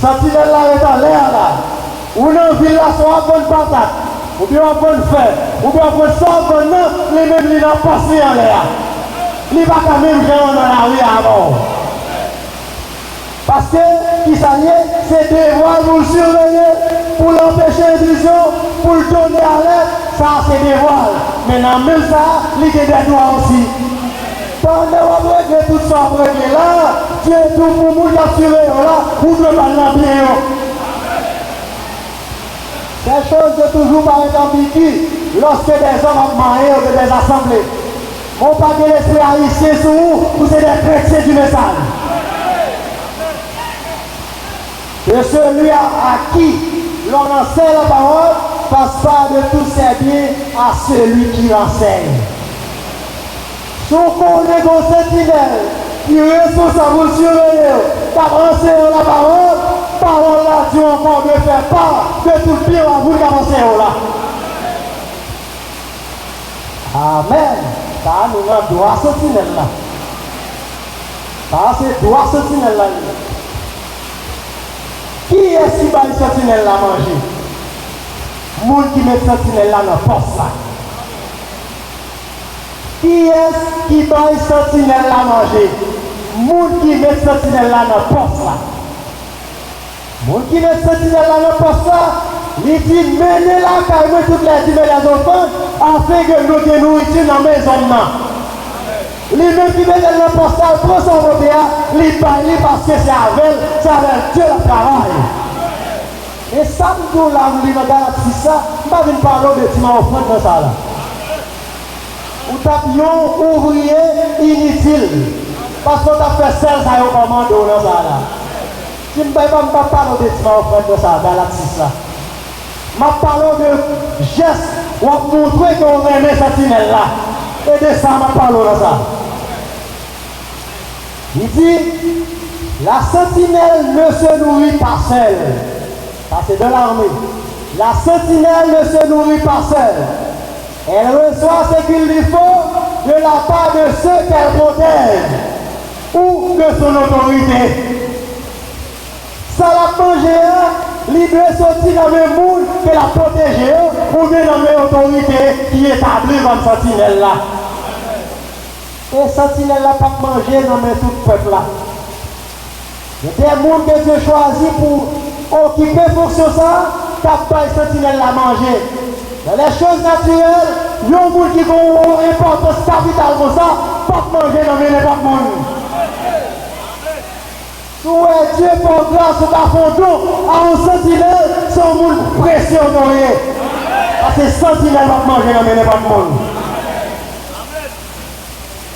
sentinelle là est en l'air là, ou dans ville là sont en bonne patate, ou bien en bonne fête, ou bien en bonne sorte, les mêmes ils n'ont pas passé en l'air. Il ne va pas même faire dans la rue avant. Parce que, qui s'allie, c'est devoir pour le surveiller, pour l'empêcher l'intrusion, pour le donner à l'aide, ça c'est devoir. Mais dans même ça, il y a des droits aussi. Pendant qu'on règle tout ça, on règle là, Dieu est tout pour nous assurer là, pour ne pas l'embêter. Ces choses de toujours paraître ambiguës lorsque des hommes ont marié ou des assemblées. On ne pas de l'esprit haïtien sur vous, vous êtes des chrétiens du message. Et celui à qui l'on enseigne la parole passe part de tous ses biens à celui qui l'enseigne. Si on connaît qu'on sentinelle qui est responsable de surveiller, d'avancer la parole, parole là, Dieu encore de faire part de tout le pire à vous d'avancer là. Amen. Ça nous a droit sentinelle là. Ça c'est droit sentinelle là. Qui est-ce qui va une sentinelle là manger? Moun qui met sentinelle là dans le poste là. Qui est-ce qui va une sentinelle là manger? Moun qui met sentinelle là dans le poste là. Moun qui met sentinelle là dans le poste là, il dit menez la carrément toutes les divers enfants afin que nous ayons nourriture dans la maison là. Les mêmes qui mettent dans le poste là, prend son robéa, il parle parce que c'est avec Dieu le travail. Et ça, nous là, nous avons ça, nous avons parlé de Tima offrande dans ça là. Ou tapions ouvrier inutile. Parce qu'on a fait celle ça au commando dans ça là. Si je ne peux pas parler de Tima offrande dans ça, dans la tisse là. Je parle de gestes pour montrer qu'on aime cette sentinelle là. Et de ça, je parle de ça. Il dit, la sentinelle ne se nourrit pas seule. Ça c'est de l'armée. La sentinelle ne se nourrit pas seule. Elle reçoit ce qu'il lui faut de la part de ceux qu'elle protège ou de son autorité. Ça la manger, il doit sortir dans le monde que la protéger ou bien dans l'autorité qui est établie comme sentinelle là. Et sentinelle là pas manger dans tout le peuple là. Il y a des gens que Dieu choisit pour occuper fonction ça, capable sentinelle la manger. Dans les choses naturelles, il y a des gens qui ont une importance capitale pour ça, pas manger dans n'importe quel monde. Si Dieu pour grâce au fondon à un sentinelle, son monde précieux honoré. Parce que sentinelle va manger dans n'importe quel monde.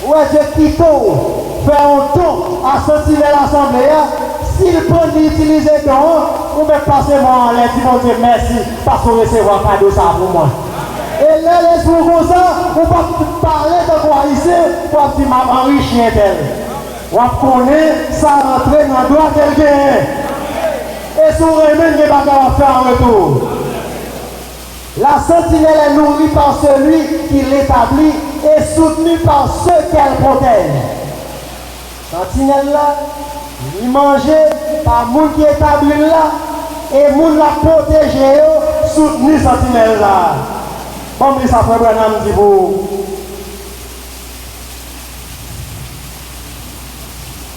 Ouais, Dieu quitte, fait un don à sentinelle l'assemblée. S'il peut l'utiliser dans, ou me passer moi en l'air, bon Dieu merci, parce qu'on recevra un cadeau ça pour moi. Et là, les jours comme ça, on va parler de quoi ici, pour dire m'a enrichi d'elle. On connaît ça rentrer dans le droit qu'elle gagne. Et si on remet des bagages à faire en retour. La sentinelle est nourrie par celui qui l'établit et soutenue par ceux qu'elle protège. Sentinelle là, il mangeait par moun qui établit là et moun la protégé, soutenu sentinelle là. Bon, mais ça fait un dit vous.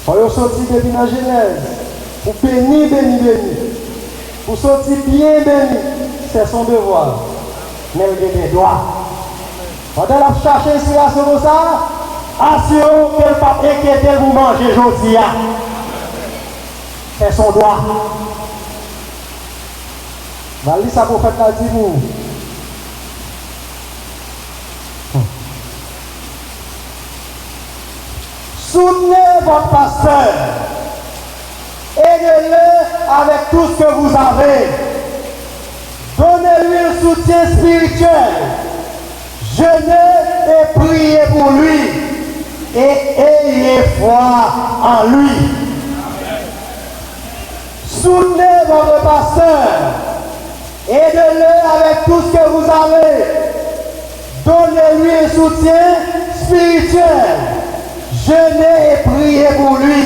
On est sorti depuis la Genèse. Pour bénir, bénir, bénir. Pour sortir bien béni, c'est son devoir. Mais il a des droits. Quand elle a cherché ici à ce comme ça, assurons qu'elle ne va pas inquiéter vous manger aujourd'hui. C'est son droit. Valis ça pour faire la dit vous. Soutenez votre pasteur. Aidez-le avec tout ce que vous avez. Donnez-lui un soutien spirituel. Jeûnez et priez pour lui. Et ayez foi en lui. Soutenez votre pasteur. Aidez-le avec tout ce que vous avez. Donnez-lui un soutien spirituel. Jeûnez et priez pour lui.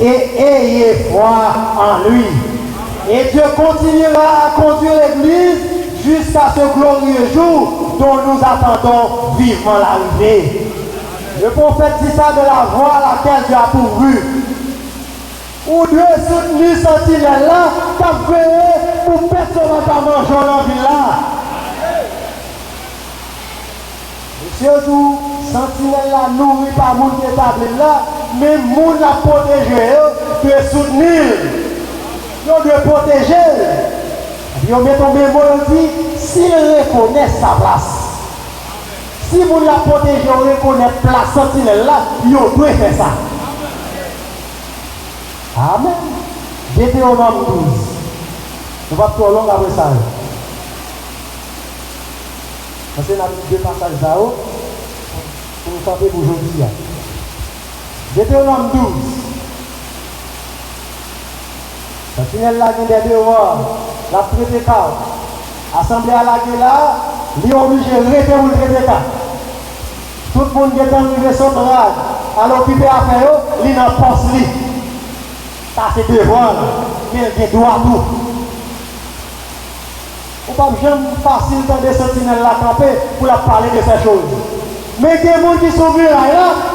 Et ayez foi en lui. Et Dieu continuera à conduire l'Église jusqu'à ce glorieux jour dont nous attendons vivement l'arrivée. Le prophète dit ça de la voie à laquelle Dieu a pourvu. Ou Dieu soutenu sentinelle là, qu'a fait pour personne ne va manger dans la ville là. Et surtout, sentinelle là nourrit par monde qui est établi là, mais monde la protéger, de soutenir. Nous devons protéger. Nous mettons bien mot dit, s'il reconnaît sa place. Si vous la protégez, vous reconnaissez la place sentinelle là, vous devez faire ça. Amen. Deutéronome 12. On va trop long après ça. Parce que nous avons deux passages là-haut pour nous frapper pour aujourd'hui. Deutéronome 12. Sentinelle là, il y a des devoirs, la traité cas. Assemblée à la gueule là, il est obligé de rester ou le traité cas. Tout le monde qui est arrivé son bras, à l'occuper à faire, il est dans le poste. Ça c'est devoir, mais il doit tout. On ne peut pas jamais facile dans des sentinelles là camper pour la parler de ces choses. Mais des gens qui sont venus là,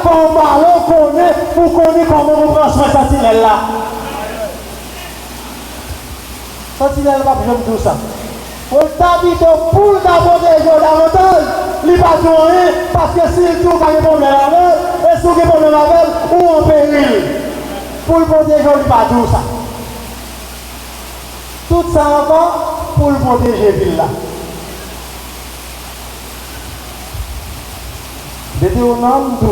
quand on parle, pour connaître comment on prend soin de sentinelle là. Sentinelle ne va pas jamais tout ça. On t'habite pour d'abord des gens davantage, il ne va pas rien, parce que s'il trouve qu'il y a des problèmes avec, et si il y a des problèmes avec, ou en péril. Pour le protéger, il ne va pas tout ça. Tout ça encore pour le protéger, ville là. Deutéronome 12.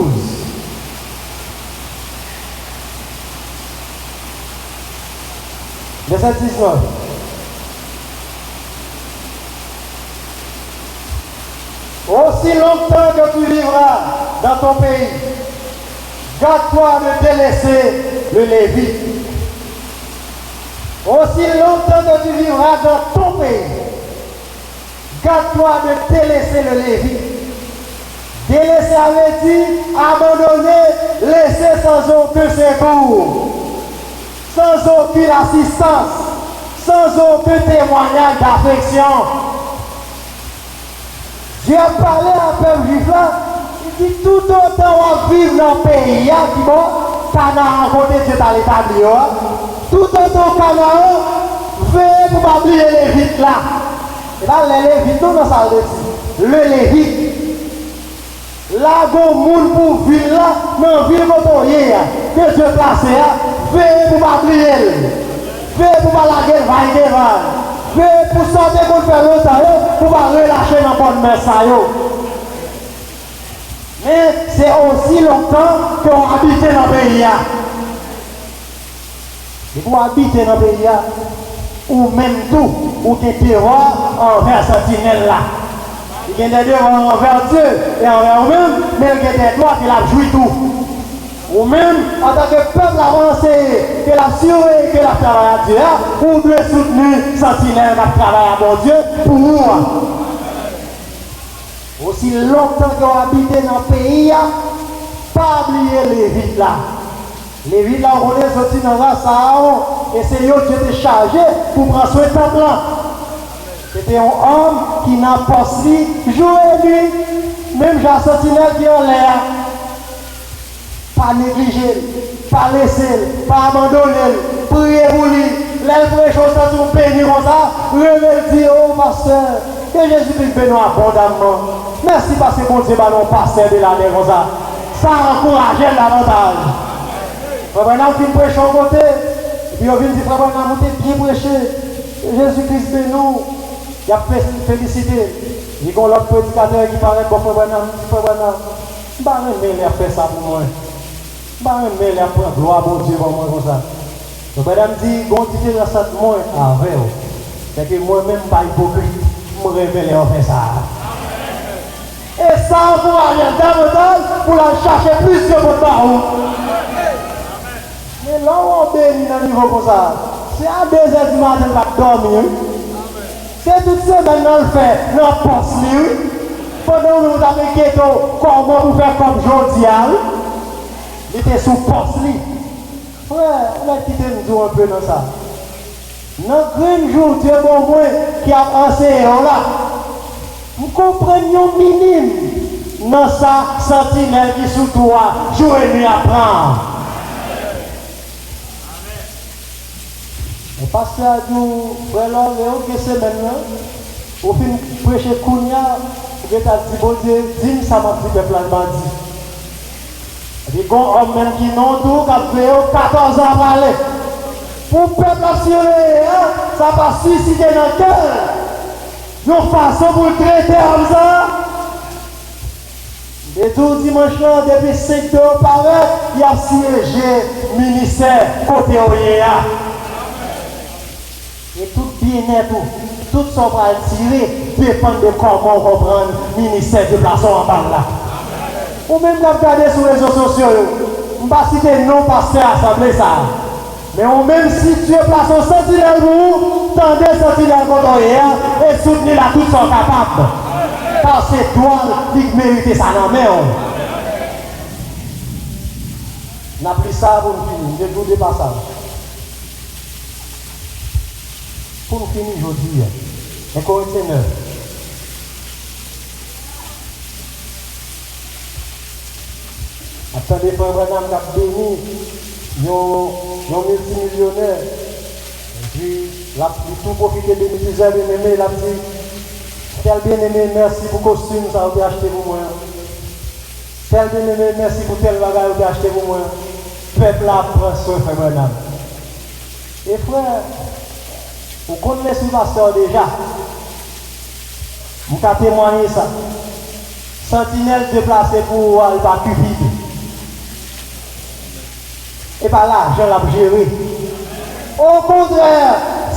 Verset 19. Aussi longtemps que tu vivras dans ton pays, garde-toi de délaisser le Lévite. Aussi longtemps que tu vivras dans ton pays, garde-toi de délaisser le Lévite. Délaisser avait dit abandonner, laisser sans aucun secours, sans aucune assistance, sans aucun témoignage d'affection. Dieu a parlé à un peuple juif là, il dit tout autant on vit dans le pays, qui bon, Canaan côté Dieu t'a l'établi, tout autant Canaan, veillez pour pas oublier les Lévites là. Et là, les Lévites, nous, ça le dit, le Lévite. Là, go moun pour ville là, non ville motorier que Dieu placé veillez pour pas oublier, veillez pour pas laguer vaille devant, veillez pour sortir pour faire le ça, pour pas relâcher dans bonne main ça yo. Mais c'est aussi longtemps qu'on habite dans le pays. Et pour habiter dans le pays, ou même tout, ou des devoirs envers sentinelle là. Il y a des devoirs envers Dieu et envers vous-même, mais il y a des droits qu'il a joué tout. Ou même, en tant que peuple avancé, que la surveille, que la travaille à Dieu, ou doit soutenir sentinelle qui travaille à mon Dieu pour vous. Aussi longtemps qu'on habite dans le pays, pas oublier les vides là. Les vides là, on est sortis dans la salle, et c'est eux qui étaient chargés pour prendre soin de temple là. C'était un homme qui n'a pas si jour et nuit, même Jean Sentinelle qui est en l'air. Pas négliger, pas laisser, pas abandonner, prier pour lui, les choses sont tout béni comme ça, remercier au pasteur, que Jésus-Christ bénisse abondamment. Merci parce que bon Dieu va nous passer de l'année comme ça. Ça encourage davantage. Frère Branham qui prêche en côté, et puis on vient dire Frère Branham, vous êtes bien prêché, Jésus-Christ bénisse. Il a félicité. Il y a l'autre prédicateur qui paraît pour Frère Branham. Frère Branham, je ne vais pas faire ça pour moi. Je ne vais pas prendre gloire pour Dieu pour moi comme ça. Donc Branham dit, quand tu es dans cette moi avec vous, c'est que moi-même, pas hypocrite, je me révèle en faire ça. Et ça, vous allez davantage pour la chercher plus que votre parole. Mais là où on bénit dans le niveau comme ça, c'est à 2h du matin qu'on va dormir. C'est tout ça maintenant le fait, dans le poste. Pendant que nous avons inquiété comment vous faire comme Jodial, il était sous poste. Frère, on a quitté nous un peu dans ça. Dans le jour, Dieu bon moi qui a enseigné là, nous comprenons minime dans sa sentinelle qui sous toi, jour et nuit à prendre. Le pasteur a dit, frère, que c'est maintenant, au fin de prêcher Kounia, vous avez dit, bon Dieu, dis-moi ça m'a dit, peuple de bandit. Il y a un homme même qui n'ont tout, qui a fait 14 ans à parler. Pour le peuple assuré, ça va susciter dans le cœur. Une façon pour le traiter comme ça. Et tout dimanche, depuis 5 heures par heure, il y a siégé ministère côté Oyéa. Et tout bien-être, tout ce qu'on va tirer dépend de comment on comprend le ministère de plaçon en bas là. Ou même regarder sur les réseaux sociaux, pas citer non pasteur assemblée ça. Mais on même si tu es placé au sentinelle vous, tendez sentinelle contre et soutenez la toute sont capables. Parce que c'est toi qui mérite ça dans la main. On a pris ça pour nous finir, je vous dépasse ça. Pour nous finir aujourd'hui, un Corinthiens 9. Attendez, frère Branham qui a béni, un multimillionnaire. Et puis, il a tout profité de bénéficiaire bien-aimé, il a dit, tel bien-aimé, merci pour le costume, ça vous acheté pour moi. Tel bien-aimé, merci pour tel bagage, vous acheté pour moi. Peuple là, prend soin, frère Branham. Et frère, vous connaissez le pasteur déjà. Vous pouvez témoigner ça. Sentinelle déplacé pour aller par Cupide. Et par là, je l'ai géré. Au contraire,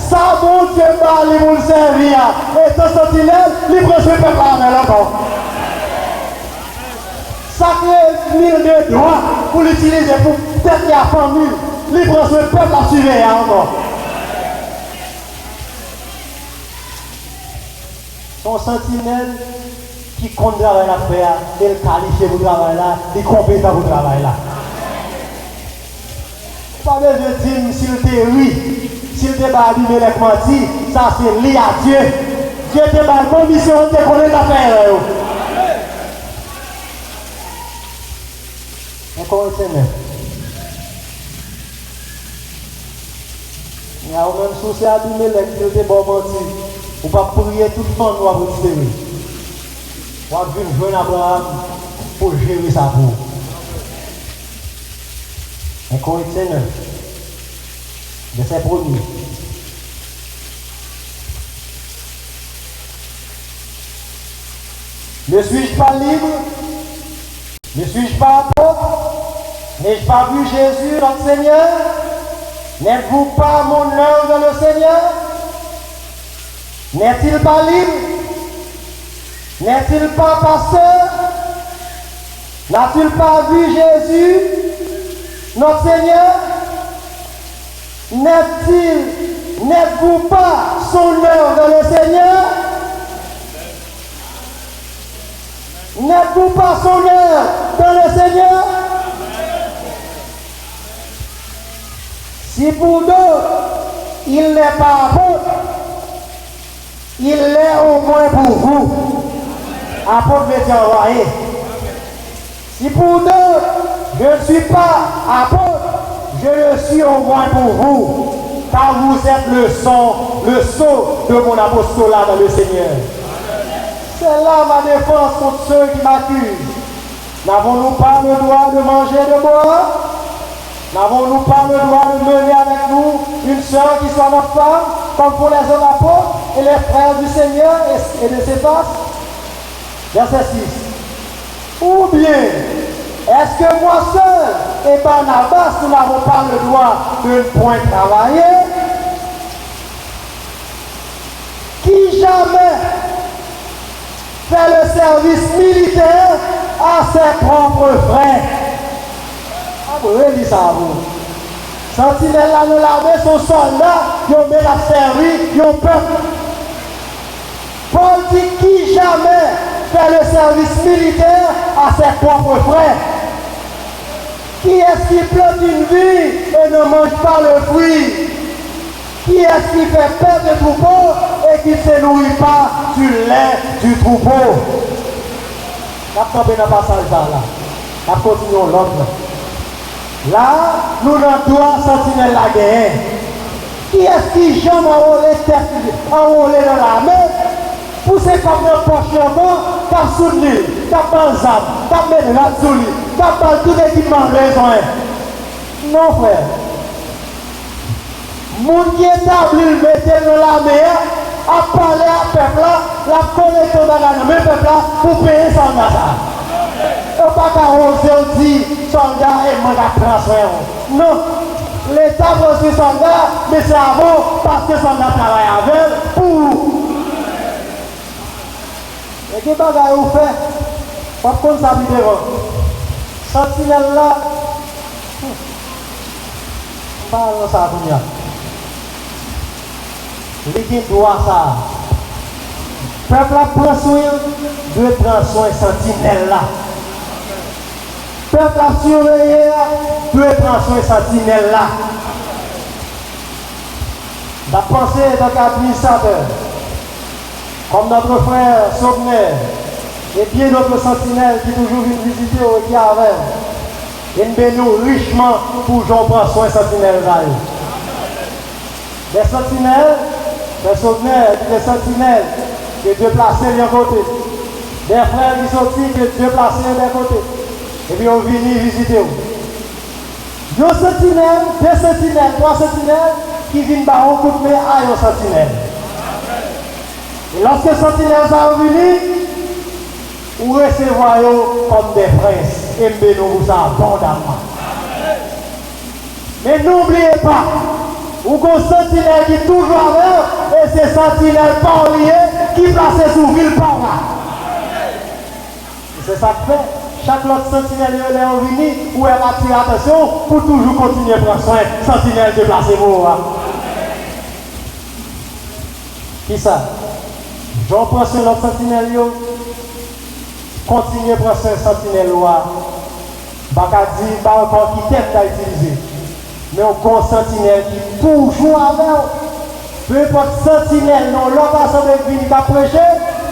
ça, mon Dieu, il vous le servir. Et ton sentinelle, il prend ce peuple là encore. Sacré mille de droits pour l'utiliser pour peut-être la famille. Il prend ce peuple à suivre encore. Son sentinelle qui compte travail à faire, il qualifie pour travail là, il compétent pour travail là. Pas besoin de dire s'il te oui, s'il te bat abîmer les mentis, ça c'est lié à Dieu. Dieu te bat commission, te connaît l'affaire. Encore une semaine. Il y a même souci à abîmer les qui te bon menti. Ou pas prier tout le monde pour vous libérer. Ou à venir joindre Abraham pour gérer sa boue. Un Corinthiens 9, verset 1er. Ne suis-je pas libre? Ne suis-je pas apôtre? N'ai-je pas vu Jésus, notre Seigneur? N'êtes-vous pas mon œuvre dans le Seigneur? N'est-il pas libre? N'est-il pas pasteur? N'a-t-il pas vu Jésus, notre Seigneur? N'êtes-vous pas son œuvre dans le Seigneur? N'êtes-vous pas son œuvre dans le Seigneur? Si pour d'autres, il n'est pas apôtre, il l'est au moins pour vous. Apôtre veut dire envoyé. Si pour d'autres, je ne suis pas apôtre, je le suis au moins pour vous. Car vous êtes le sceau de mon apostolat dans le Seigneur. C'est là ma défense contre ceux qui m'accusent. N'avons-nous pas le droit de manger et de boire? N'avons-nous pas le droit de mener avec nous une sœur qui soit notre femme, comme pour les autres apôtres et les frères du Seigneur et de ses passes? Verset 6. Ou bien, est-ce que moi seul et Barnabas, nous n'avons pas le droit de ne point travailler? Qui jamais fait le service militaire à ses propres frères? Ah, vous dit ça, vous. Sentinelle là, nous l'avons, son soldat, ils ont bien servi, ils ont peuple. Paul dit qui jamais fait le service militaire à ses propres frères? Qui est-ce qui plante une vie et ne mange pas le fruit? Qui est-ce qui fait perdre le troupeau et qui ne se nourrit pas du lait du troupeau? On va tomber dans le passage là. On continue l'autre. Là, nous n'avons pas sentinelle la guerre. Qui est-ce qui jamais enrôlé dans la mer? Pousser comme un poche avant, cap sous l'île, cap dans le zap, cap mettre la sous l'île, cap dans tout équipement besoin. Non, frère. Moun qui est établi, mettez dans la mer, à parler à peuple là, la collecte dans la même peuple là, pour payer son soldat. Et pas qu'à oser dire, soldat et moi qu'à transférer. Non. L'État reçu soldat, mais c'est avant, parce que soldat travaille avec, pour. Et qui bagaille vous fait? Pas comme ça, vidéo. Sentinelle là, Parle ça, Kounia. L'équipe doit ça. Peuple a prend soin, doit prendre soin sentinelle là. Peuple a surveillé, doit prendre soin sentinelle là. La pensée dans l'administrateur, comme notre frère Sauvner, et bien d'autres sentinelles qui toujours viennent visiter au qui avec. Et nous richement pour j'en prendre soin sentinelles là. Les sentinelles, les Sauvner, les sentinelles, que Dieu placé d'un côté. Des frères qui sont sortis, que Dieu placé d'un côté. Et puis on vient visiter. Deux sentinelles, deux sentinelles, trois sentinelles qui viennent par un coup de main à un sentinelle. Et lorsque les sentinelles sont venus, vous recevez comme des princes. Et nous vous abondamment. Mais n'oubliez pas, ou qu'on sentinelle qui est toujours avec, et c'est sentinelle pas lié qui place sous ville par là. C'est ça que fait. Chaque autre sentinelle est venu, ou elle attire attention pour toujours continuer à prendre soin. Sentinelle déplacez vous. Qui ça? J'en prends soin de l'autre sentinelle. Continuez à prendre soin de sentinelle. Baka dit, pas encore qui t'aime à utiliser. Mais on compte sentinelle qui est toujours avec. Peu importe sentinelle, non, l'autre assemblée qui vient prêcher,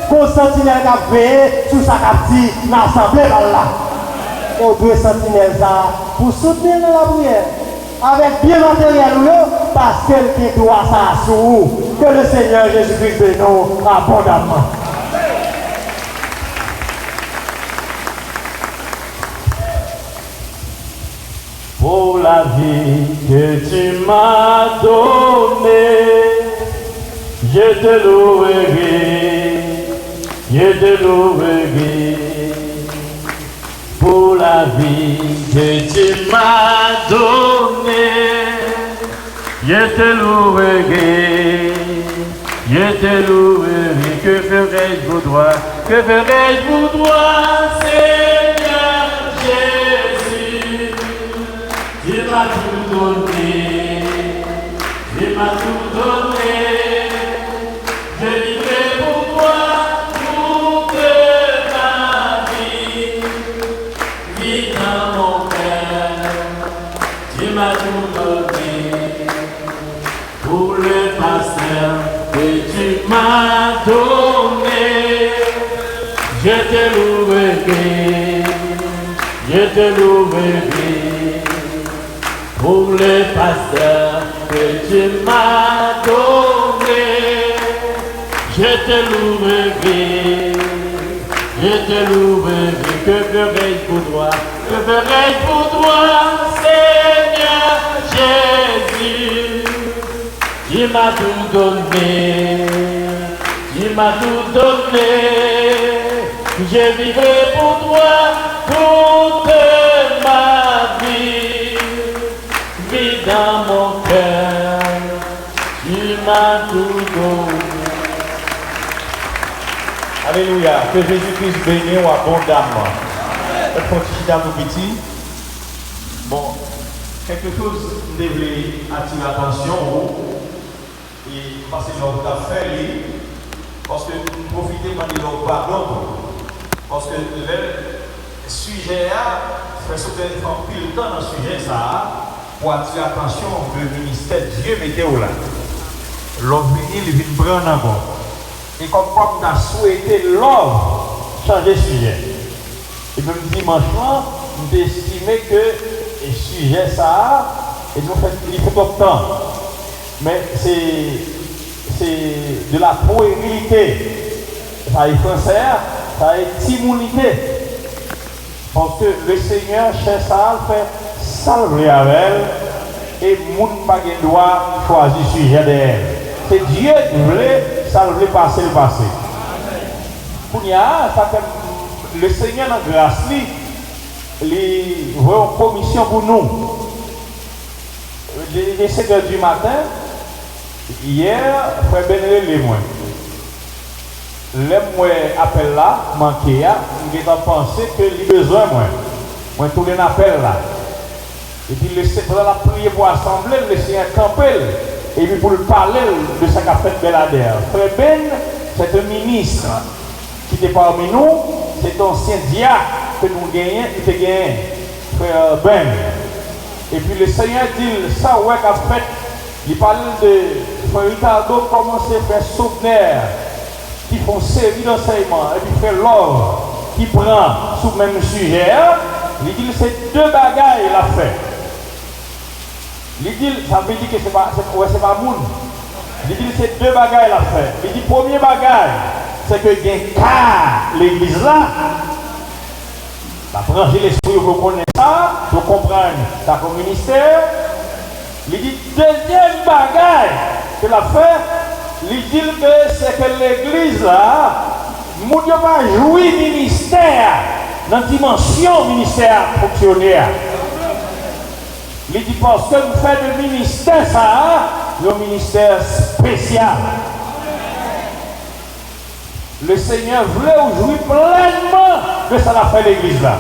qu'on sentinelle qui a veillé sous sa captive dans l'assemblée là. Et on doit sentinelle ça pour soutenir la prière. Avec bien matériel, parce qu'elle doit ça sur vous. Que le Seigneur Jésus-Christ bénisse abondamment. Pour la vie que tu m'as donnée, je te louerai, je te louerai. Pour la vie que tu m'as donnée, je te louerai, je te louerai. Que ferai-je pour toi, que ferai-je pour toi, Seigneur Jésus? Il m'a tout donné, il m'a tout donné. Je vivrai pour toi toute ma vie. Vis dans mon cœur, tu m'as tout donné. Pour le pasteur que tu m'as donné, je te louerai, je te louerai. Pour le pasteur que tu m'as donné, je te louerai, je te louerai. Que ferai-je pour toi, que ferai-je pour toi, Seigneur Jésus? Tu m'as tout donné, tu m'as tout donné. Je vivrai pour toi toute ma vie. Vis dans mon cœur, tu m'as tout donné. Alléluia, que Jésus-Christ bénisse abondamment. On continue dans nos petits. Bon, quelque chose devait attirer l'attention et passer leur affaire, parce que profitez de leur pardon, parce que le sujet a fait sauter un pile temps dans le sujet ça. Pour attirer l'attention, le ministère Dieu mettez là. L'homme il vient prendre encore. Et comme on a souhaité l'homme changer de sujet. Et même dimanche, nous avons estimé que le sujet ça, et nous il faut tout le temps. Mais c'est de la puérilité. Ça est français, ça est timidité. Parce que le Seigneur cherche ça à faire salver avec elle et moun pas doit choisir le sujet d'elle. C'est Dieu qui voulait salver passer le passé. Le Seigneur dans grâce il veut une commission pour nous. Les 7 h du matin, hier, frère Benel les moins. Les moi appel là, manqué, j'ai pensé que les besoins moi tourner un appel là. Et puis, pendant la prière pour assembler, le Seigneur campé. Et puis, pour le parler de ce qu'a fait Belader. Frère Ben, c'est un ministre qui était parmi nous. C'est un ancien diacre que nous gagnons, qui était gagné. Frère Ben. Et puis, le Seigneur dit, ça, ouais, qu'a fait. Il parle de Frère Ricardo, commencer à faire souvenir, qui font série d'enseignement. Et puis, Frère Love, qui prend sous le même sujet. Il dit, c'est deux bagailles, il a fait. Il dit, ça veut dire que c'est pas moun. Il dit, c'est deux bagailles la fait. Il dit, premier bagaille, c'est que il y a l'église là. La brancher l'esprit, vous connaissez ça, vous comprenez ça comme ministère. Il dit, deuxième bagaille que la fait, il dit que c'est que l'église là, moun yo pas jouir ministère, dans la dimension ministère fonctionnaire. Il dit parce que nous faisons le ministère, ça, le ministère spécial. Le Seigneur voulait jouir pleinement de ça a fait l'église là.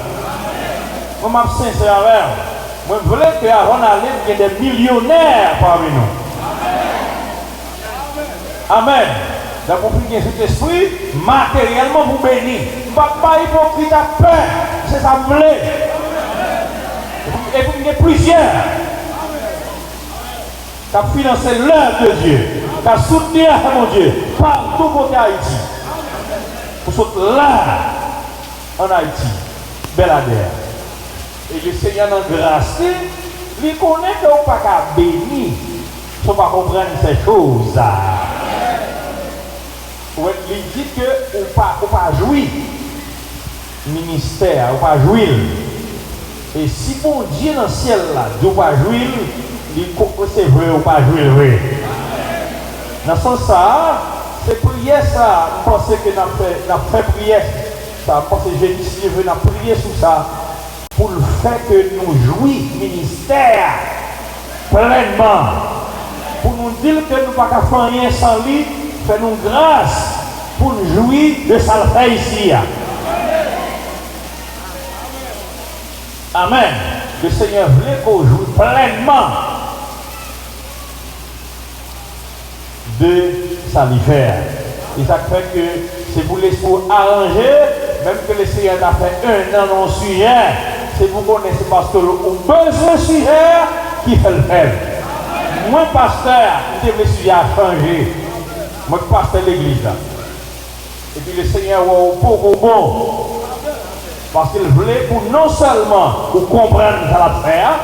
Moi, je suis sincère avec vous. Moi, je voulais qu'avant d'aller, il y ait des millionnaires parmi nous. Amen. Donc, pour prier cet esprit, matériellement, vous bénir. Je ne vais pas hypocrite à peur. C'est ça que je voulais. Et vous avez plusieurs qui ont financé l'œuvre de Dieu, qui ont soutenu mon Dieu partout côté Haïti. Pour sauter là en Haïti, Belader. Et le Seigneur dans grâce, il connaît que vous n'avez pas béni, si vous ne comprenez pas ces choses. Il dit que vous n'avez pas jouir ministère, vous n'avez pas jouir. Et si bon Dieu dans le ciel là, Dieu va jouer, c'est vrai ou pas jouer vrai. Dans ce sens ça, c'est prière ça, je pense que nous avons fait prière, ça, je pense que j'ai décidé de prier sur ça, pour le fait que nous jouions ministère pleinement. Pour nous dire que nous ne pouvons pas faire rien sans lui, fais-nous grâce pour nous jouir de ça le fait ici. Amen. Le Seigneur voulait qu'on joue pleinement de sa l'hiver. Et ça fait que c'est pour laisser arranger, même que le Seigneur a fait un an dans le sujet, c'est pour connaître parce que on besoin de sujet qui fait le faire. Moi, pasteur, le sujet a changé. Moi, pasteur de l'église là. Et puis le Seigneur a beaucoup bon. Parce qu'il voulait pour non seulement pour comprendre ça l'affaire,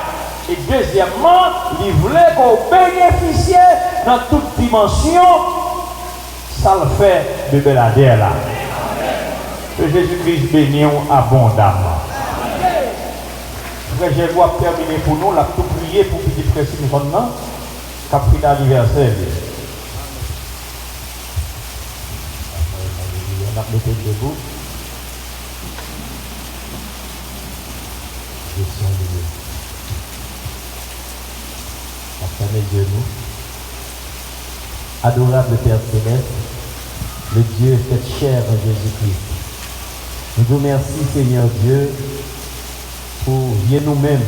et deuxièmement, il voulait qu'on bénéficie dans toute dimension, ça le fait de Belader là. Que Jésus-Christ bénisse abondamment. Je vais terminer pour nous, la tout prier pour petit frère Simon maintenant, qui a pris l'anniversaire. On a mis debout. De nous. Adorable Père Céleste, le Dieu fait chair en Jésus-Christ. Nous vous remercions, Seigneur Dieu, pour bien nous-mêmes,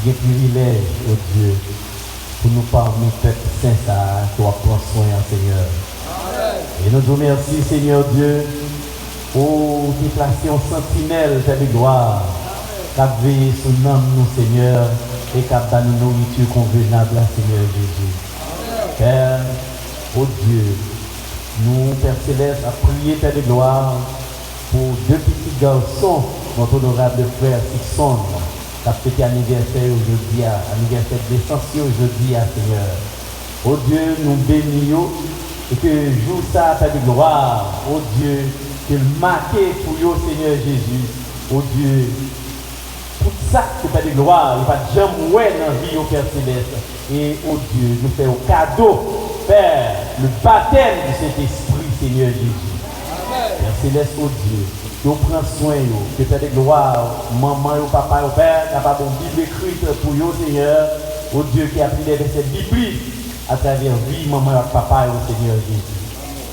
des privilèges, au Dieu, pour nous parmi peuple saint, ça, toi prends soin, Seigneur. Et nous vous remercions, Seigneur Dieu, pour qui placer en sentinelle, ta gloire, qui a veillé sur nous, Seigneur, et qui a donné une nourriture convenable à Seigneur Jésus. Père, oh Dieu, nous, Père Céleste, à prier Père de gloire pour deux petits garçons, notre honorable frère Sixon, qui a fêté anniversaire aujourd'hui, anniversaire d'essentiel aujourd'hui, Seigneur. Oh Dieu, nous bénissons et que jour ça, Père de gloire, oh Dieu, que marqué pour vous, Seigneur Jésus, oh Dieu, tout ça, c'est pas de gloire, il va jamais ouais dans la vie au Père Céleste. Et oh Dieu, nous faisons au cadeau, Père, le baptême de cet esprit, Seigneur Jésus. Père Céleste, oh Dieu, nous prenons soin, que Père de gloire, maman, papa, Père, capable de Bible écrite pour vous, Seigneur. Oh Dieu qui a pris les versets bibliques à travers vie, maman, papa, et au Seigneur Jésus.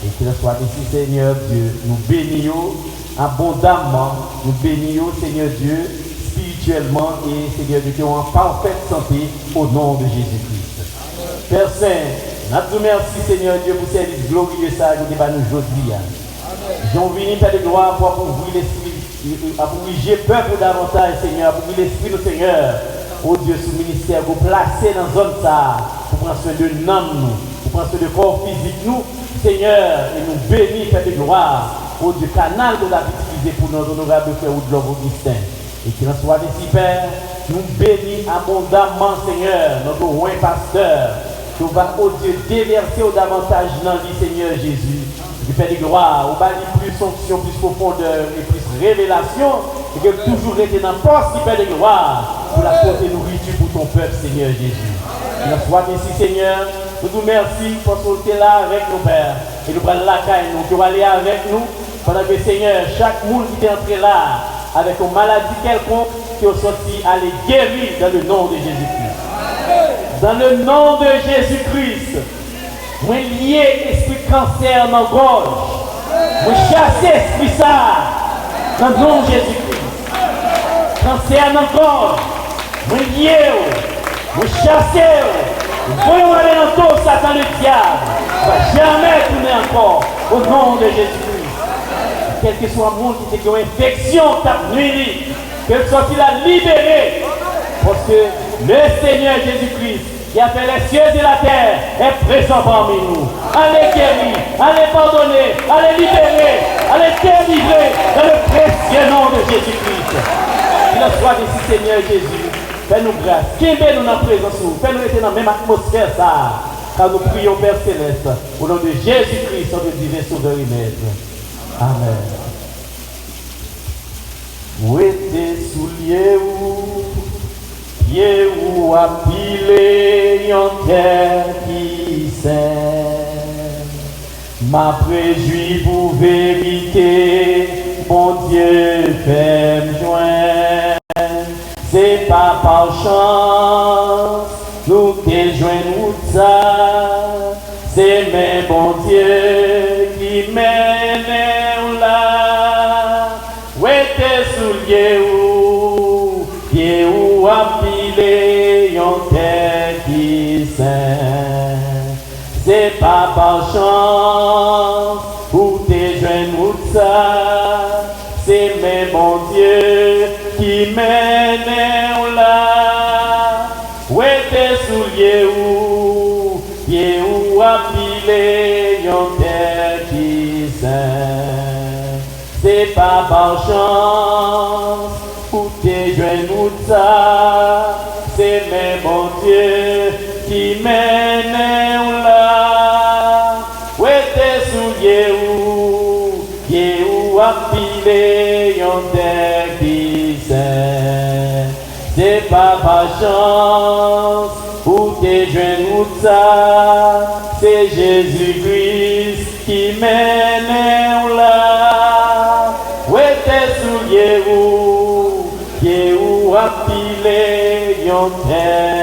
Et qu'il soit ici, Seigneur Dieu, nous bénissons abondamment, nous bénissons, Seigneur Dieu, spirituellement et Seigneur Dieu, en parfaite santé au nom de Jésus-Christ. Père Saint, nous merci Seigneur Dieu pour service glorieux ça que nous avons aujourd'hui. J'en venu Père de gloire pour ouvrir l'esprit, pour ouvrir peuple davantage Seigneur, pour ouvrir l'esprit du Seigneur. Oh Dieu, sous ministère, vous placer dans la zone ça, pour prendre soin de l'âme, pour prendre soin de corps physique nous, Seigneur, et nous bénir, Père de gloire, oh Dieu, canal que nous avons utilisé pour nos honorables frères ou de l'homme Augustin. Et qu'il en soit ainsi, Père, nous bénis abondamment, Seigneur, notre roi pasteur, nous va, oh Dieu, déverser au davantage dans lui, Seigneur Jésus. Du Père de gloire, au bas plus fonction, plus profondeur et plus révélation, et que toujours été dans le poste du Père de gloire pour la porter nourriture pour ton peuple, Seigneur Jésus. Il a soit ici, Seigneur, nous vous remercions parce que tu es là avec nous, Père. Et nous prenons la caille, nous, tu vas aller avec nous, pendant que, Seigneur, chaque monde qui est entré là, avec une maladie quelconque, qui est sorti, aller guérir dans le nom de Jésus-Christ. Dans le nom de Jésus-Christ. Moi lié esprit cancer dans la gorge. Moi chasser esprit ça dans le nom de Jésus-Christ. Cancer dans la gorge. Moi lié. Moi chasser. Voyons aller dans tout Satan le diable. Ne va jamais tourner encore au nom de Jésus-Christ. Quel que soit le monde qui a une infection, ta nuit, qu'elle soit la libérer. Parce que le Seigneur Jésus-Christ qui a fait les cieux et la terre est présent parmi nous. Allez guérir, allez pardonner, allez libérer, allez délivrer dans le précieux nom de Jésus-Christ. Qu'il en soit d'ici, Seigneur Jésus. Fais-nous grâce. Qui nous dans la présence, fais-nous rester dans la même atmosphère, ça. Car nous prions, Père Céleste, au nom de Jésus-Christ, notre divin Sauveur et Maître. Amen. Où était souliers pieds ou à piler en terre qui sème, m'a préjoui pour vérité, bon Dieu fait me joindre, c'est pas par chance, nous te joignons ça, c'est même bon Dieu qui mène là, où était souliers ou pieds ou à piler en terre qui sème, c'est pas par chance ou tes jeunes ou ça, c'est même bon Dieu qui mène là, où tes souliers ou pieds ou à piler en terre qui sème, c'est pas par chance ou tes jeunes ou ça, c'est même mon Dieu qui mène là, où tes souliers ou pieds ou à piler en terre qui sème, c'est pas par chance ou tes jeunes ou ça, c'est Jésus-Christ qui mène là, où tes souliers ou pieds ou à piler en terre.